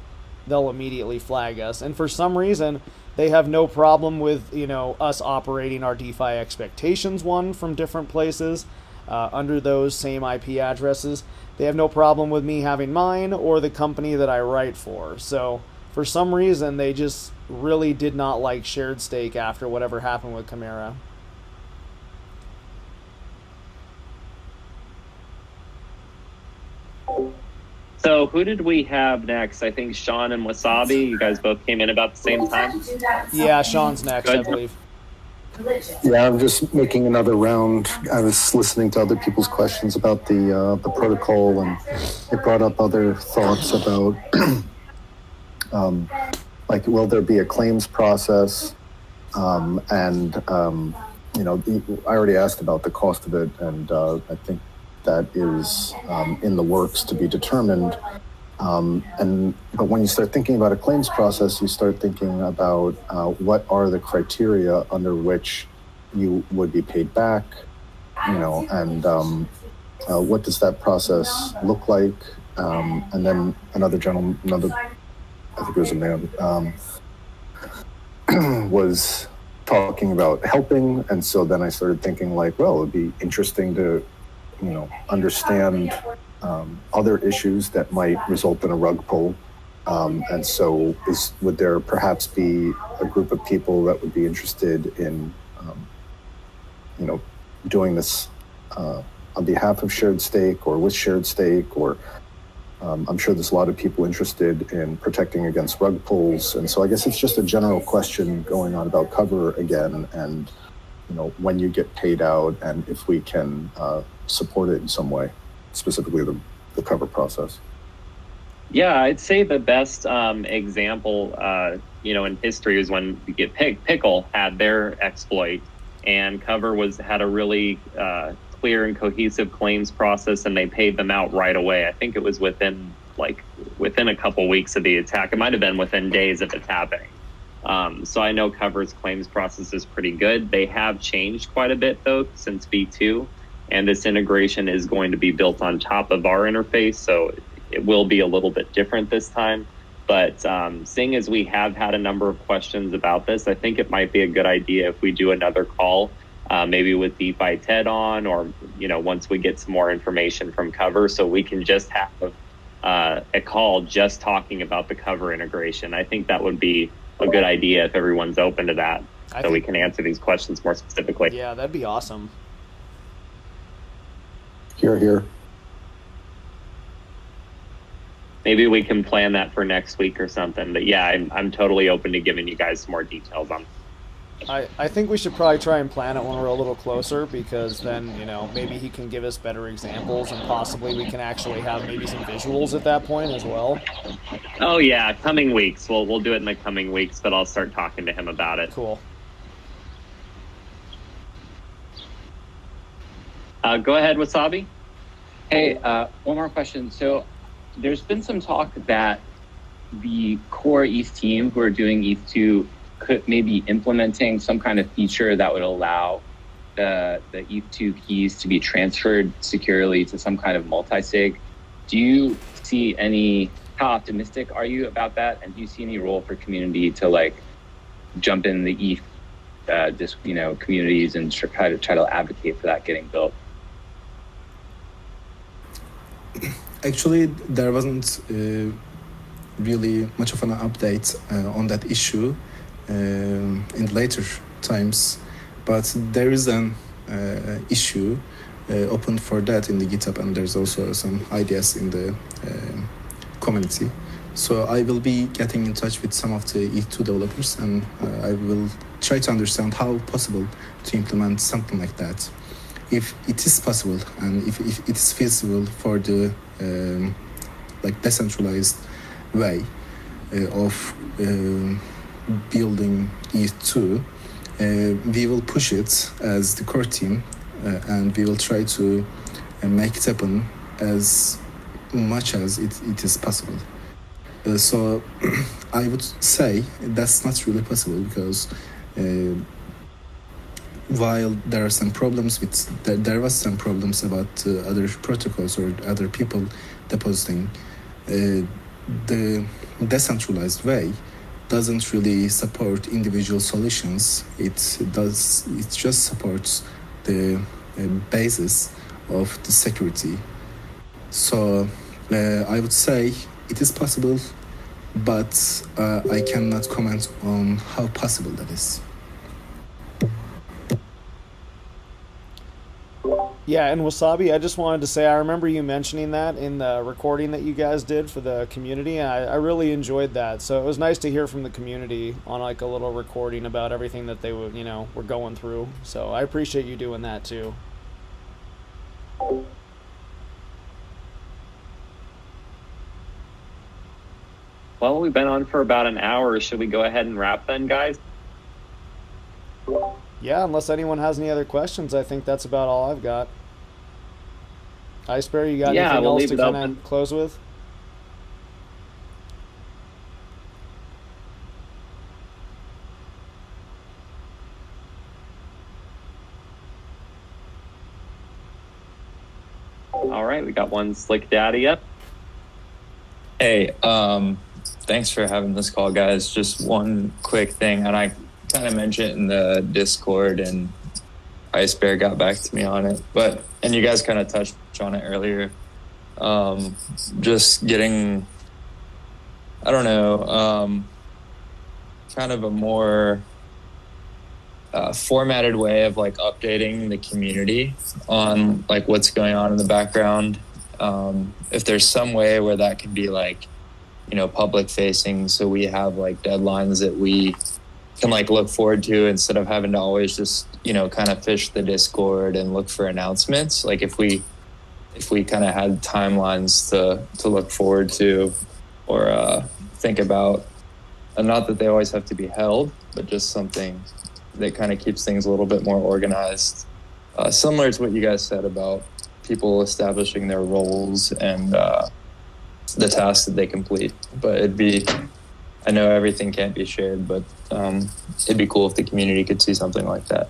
they'll immediately flag us. And for some reason, they have no problem with us operating our DeFi expectations one from different places under those same IP addresses. They have no problem with me having mine or the company that I write for. So for some reason, they just really did not like SharedStake after whatever happened with Chimera. So who did we have next? I think Sean and Wasabi. You guys both came in about the same time. Yeah, Sean's next, I believe. Yeah, I'm just making another round. I was listening to other people's questions about the protocol, and it brought up other thoughts about like, will there be a claims process? I already asked about the cost of it, and I think that is in the works to be determined. But when you start thinking about a claims process, you start thinking about what are the criteria under which you would be paid back, and what does that process look like? And then another gentleman, I think it was a man, was talking about helping. And so then I started thinking like, well, it'd be interesting to understand other issues that might result in a rug pull. And so would there perhaps be a group of people that would be interested in, doing this on behalf of SharedStake or with SharedStake, or I'm sure there's a lot of people interested in protecting against rug pulls. And so I guess it's just a general question going on about cover again, and when you get paid out and if we can support it in some way, specifically the cover process. Yeah, I'd say the best example, in history is when we get Pickle had their exploit, and Cover had a really clear and cohesive claims process, and they paid them out right away. I think it was within a couple weeks of the attack. It might have been within days of it happening. So I know Cover's claims process is pretty good. They have changed quite a bit though since V2, and this integration is going to be built on top of our interface, so it will be a little bit different this time. But seeing as we have had a number of questions about this, I think it might be a good idea if we do another call, maybe with DeFi Ted on, or once we get some more information from Cover, so we can just have a call just talking about the Cover integration. I think that would be a good idea if everyone's open to that, so we can answer these questions more specifically. Yeah, that'd be awesome. Here. Maybe we can plan that for next week or something. But yeah, I'm totally open to giving you guys some more details on it. I think we should probably try and plan it when we're a little closer, because then, maybe he can give us better examples, and possibly we can actually have maybe some visuals at that point as well. Oh yeah, coming weeks. We'll do it in the coming weeks, but I'll start talking to him about it. Cool. Go ahead, Wasabi. Hey, one more question. So there's been some talk that the core ETH team who are doing ETH2 could maybe implementing some kind of feature that would allow the ETH2 keys to be transferred securely to some kind of multi-sig. Do you see how optimistic are you about that? And do you see any role for community to jump in the ETH communities and try to advocate for that getting built? Actually, there wasn't really much of an update on that issue in later times, but there is an issue open for that in the GitHub, and there's also some ideas in the community. So I will be getting in touch with some of the ETH2 developers, and I will try to understand how possible to implement something like that. If it is possible, and if it is feasible for the decentralized way of building ETH2, we will push it as the core team, and we will try to make it happen as much as it is possible. So I would say that's not really possible because while there are some problems there was some problems about other protocols or other people depositing, the decentralized way doesn't really support individual solutions. It just supports the basis of the security. So I would say it is possible, but I cannot comment on how possible that is. Yeah, and Wasabi, I just wanted to say, I remember you mentioning that in the recording that you guys did for the community, and I really enjoyed that. So it was nice to hear from the community on like a little recording about everything that they were going through. So I appreciate you doing that too. Well, we've been on for about an hour. Should we go ahead and wrap then, guys? Yeah, unless anyone has any other questions, I think that's about all I've got. IceBear, you got anything else to kind of close with? All right, we got one Slick Daddy up. Hey, thanks for having this call, guys. Just one quick thing, and I kind of mentioned it in the Discord, and IceBear got back to me on it. And you guys kind of touched on it earlier. Just getting, I don't know, kind of a more formatted way of like updating the community on like what's going on in the background. If there's some way where that can be like, public facing, so we have like deadlines that we can like look forward to instead of having to always just, kind of fish the Discord and look for announcements. Like if we kind of had timelines to look forward to or think about, and not that they always have to be held, but just something that kind of keeps things a little bit more organized. Similar to what you guys said about people establishing their roles and the tasks that they complete. But I know everything can't be shared, but it'd be cool if the community could see something like that.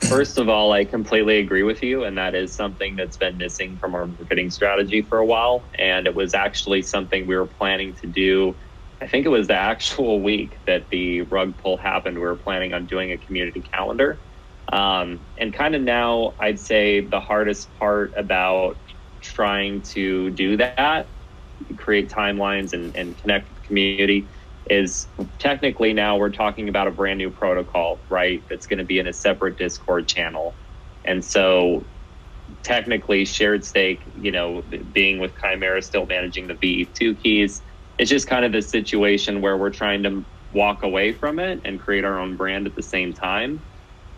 First of all, I completely agree with you, and that is something that's been missing from our marketing strategy for a while. And it was actually something we were planning to do. I think it was the actual week that the rug pull happened. We were planning on doing a community calendar. And kind of now, I'd say the hardest part about trying to do that, create timelines and connect with the community, is technically now we're talking about a brand new protocol, right? That's going to be in a separate Discord channel. And so technically SharedStake, being with Chimera still managing the VE2 keys, it's just kind of this situation where we're trying to walk away from it and create our own brand at the same time.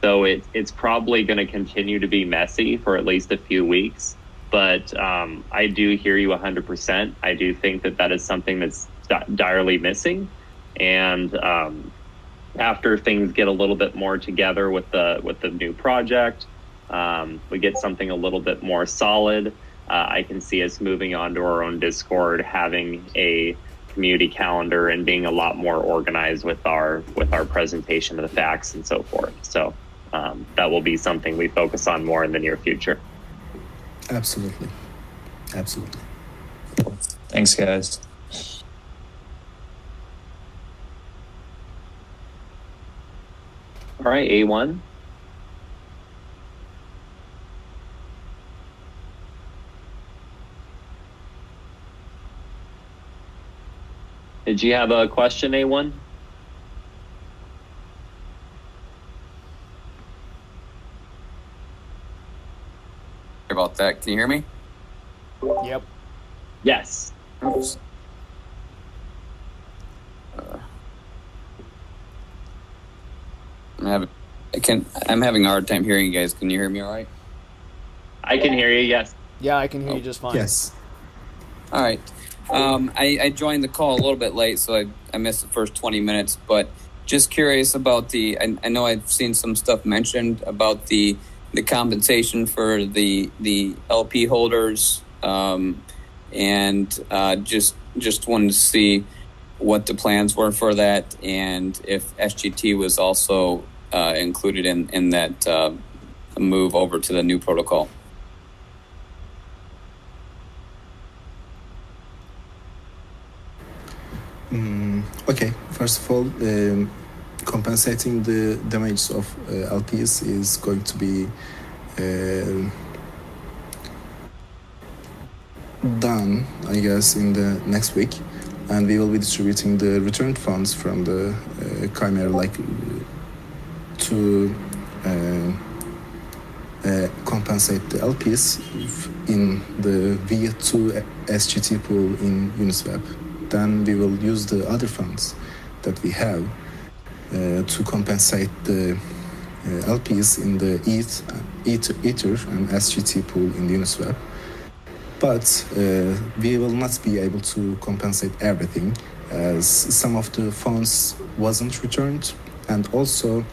So it's probably going to continue to be messy for at least a few weeks. But I do hear you 100%. I do think that is something that's direly missing. And after things get a little bit more together with the new project, we get something a little bit more solid. I can see us moving on to our own Discord, having a community calendar, and being a lot more organized with our presentation of the facts and so forth. So that will be something we focus on more in the near future. Absolutely. Thanks, guys. All right, A1. Did you have a question, A1? About that. Can you hear me? Yep. Yes. Oops. I'm having a hard time hearing you guys. Can you hear me all right? I can hear you, yes. Yeah, I can hear you just fine. Yes. All right. I joined the call a little bit late, so I missed the first 20 minutes, but just curious about I know I've seen some stuff mentioned about the compensation for the LP holders, and just just wanted to see what the plans were for that, and if SGT was also included in that move over to the new protocol. Okay, first of all, compensating the damage of LPs is going to be done, I guess, in the next week, and we will be distributing the returned funds from the Chimera, like to compensate the LPs in the V2 SGT pool in Uniswap. Then we will use the other funds that we have to compensate the LPs in the Ether and SGT pool in Uniswap. But we will not be able to compensate everything, as some of the funds wasn't returned, and also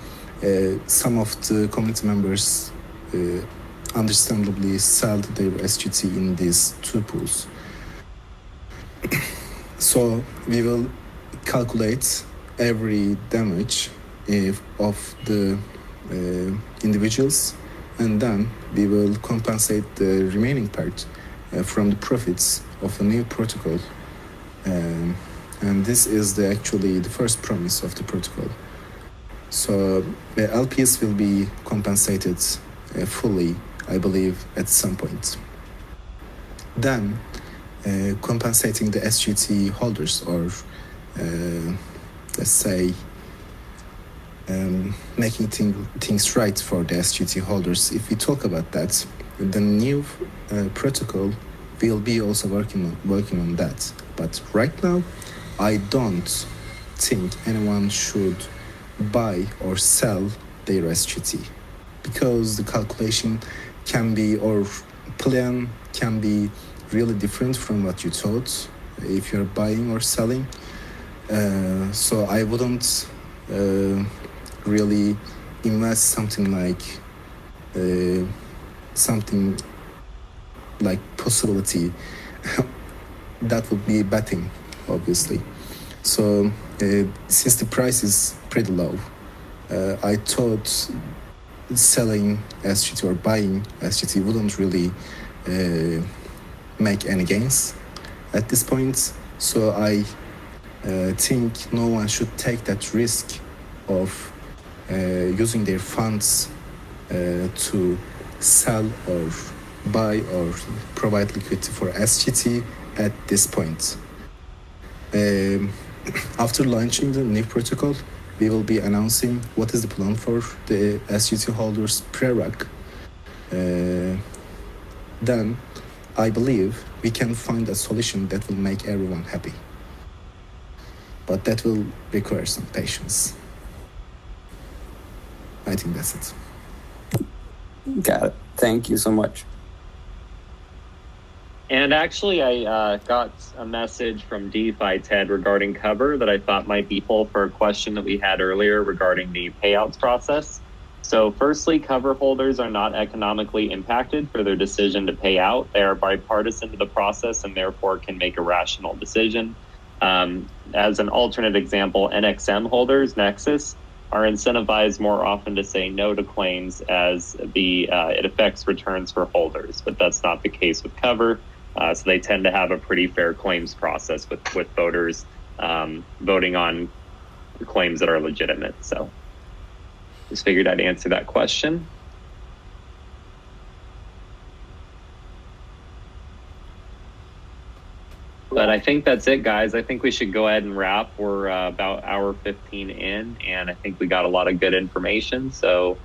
some of the community members understandably sold their SGT in these two pools. So we will calculate every damage of the individuals, and then we will compensate the remaining part from the profits of a new protocol. And this is actually the first promise of the protocol. So the LPs will be compensated fully, I believe, at some point. Then compensating the SGT holders, or let's say making things right for the SGT holders. If we talk about that, the new protocol will be also working on that. But right now, I don't think anyone should buy or sell their SGT, because the calculation can be, or plan can be, really different from what you thought if you're buying or selling. So I wouldn't really invest something like possibility. That would be betting, obviously. So since the price is pretty low, I thought selling SGT or buying SGT wouldn't really make any gains at this point. So I think no one should take that risk of using their funds to sell or buy or provide liquidity for SGT at this point. After launching the new protocol, we will be announcing what is the plan for the SGT holders pre-rug. Then I believe we can find a solution that will make everyone happy. But that will require some patience. I think that's it. Got it. Thank you so much. And actually, I got a message from DeFi Ted regarding cover that I thought might be full for a question that we had earlier regarding the payouts process. So firstly, cover holders are not economically impacted for their decision to pay out. They are bipartisan to the process and therefore can make a rational decision. As an alternate example, NXM holders, Nexus, are incentivized more often to say no to claims, as it affects returns for holders, but that's not the case with cover. So they tend to have a pretty fair claims process with voters voting on claims that are legitimate. So just figured I'd answer that question. But I think that's it, guys. I think we should go ahead and wrap. We're about hour 15 in, and I think we got a lot of good information. So,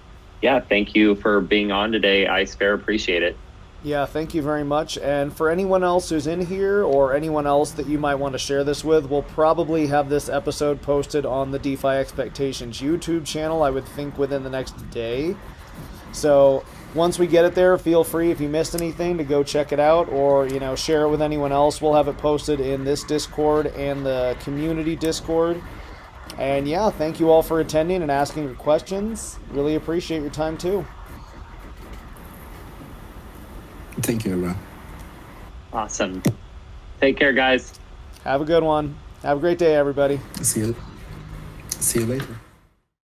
yeah, thank you for being on today, IceBear. Appreciate it. Yeah, thank you very much. And for anyone else who's in here, or anyone else that you might want to share this with, we'll probably have this episode posted on the DeFi Expectations YouTube channel, I would think within the next day. So once we get it there, feel free, if you missed anything, to go check it out, or share it with anyone else. We'll have it posted in this Discord and the community Discord. And yeah, thank you all for attending and asking your questions. Really appreciate your time too. Thank you, everyone. Awesome. Take care, guys. Have a good one. Have a great day, everybody. See you later.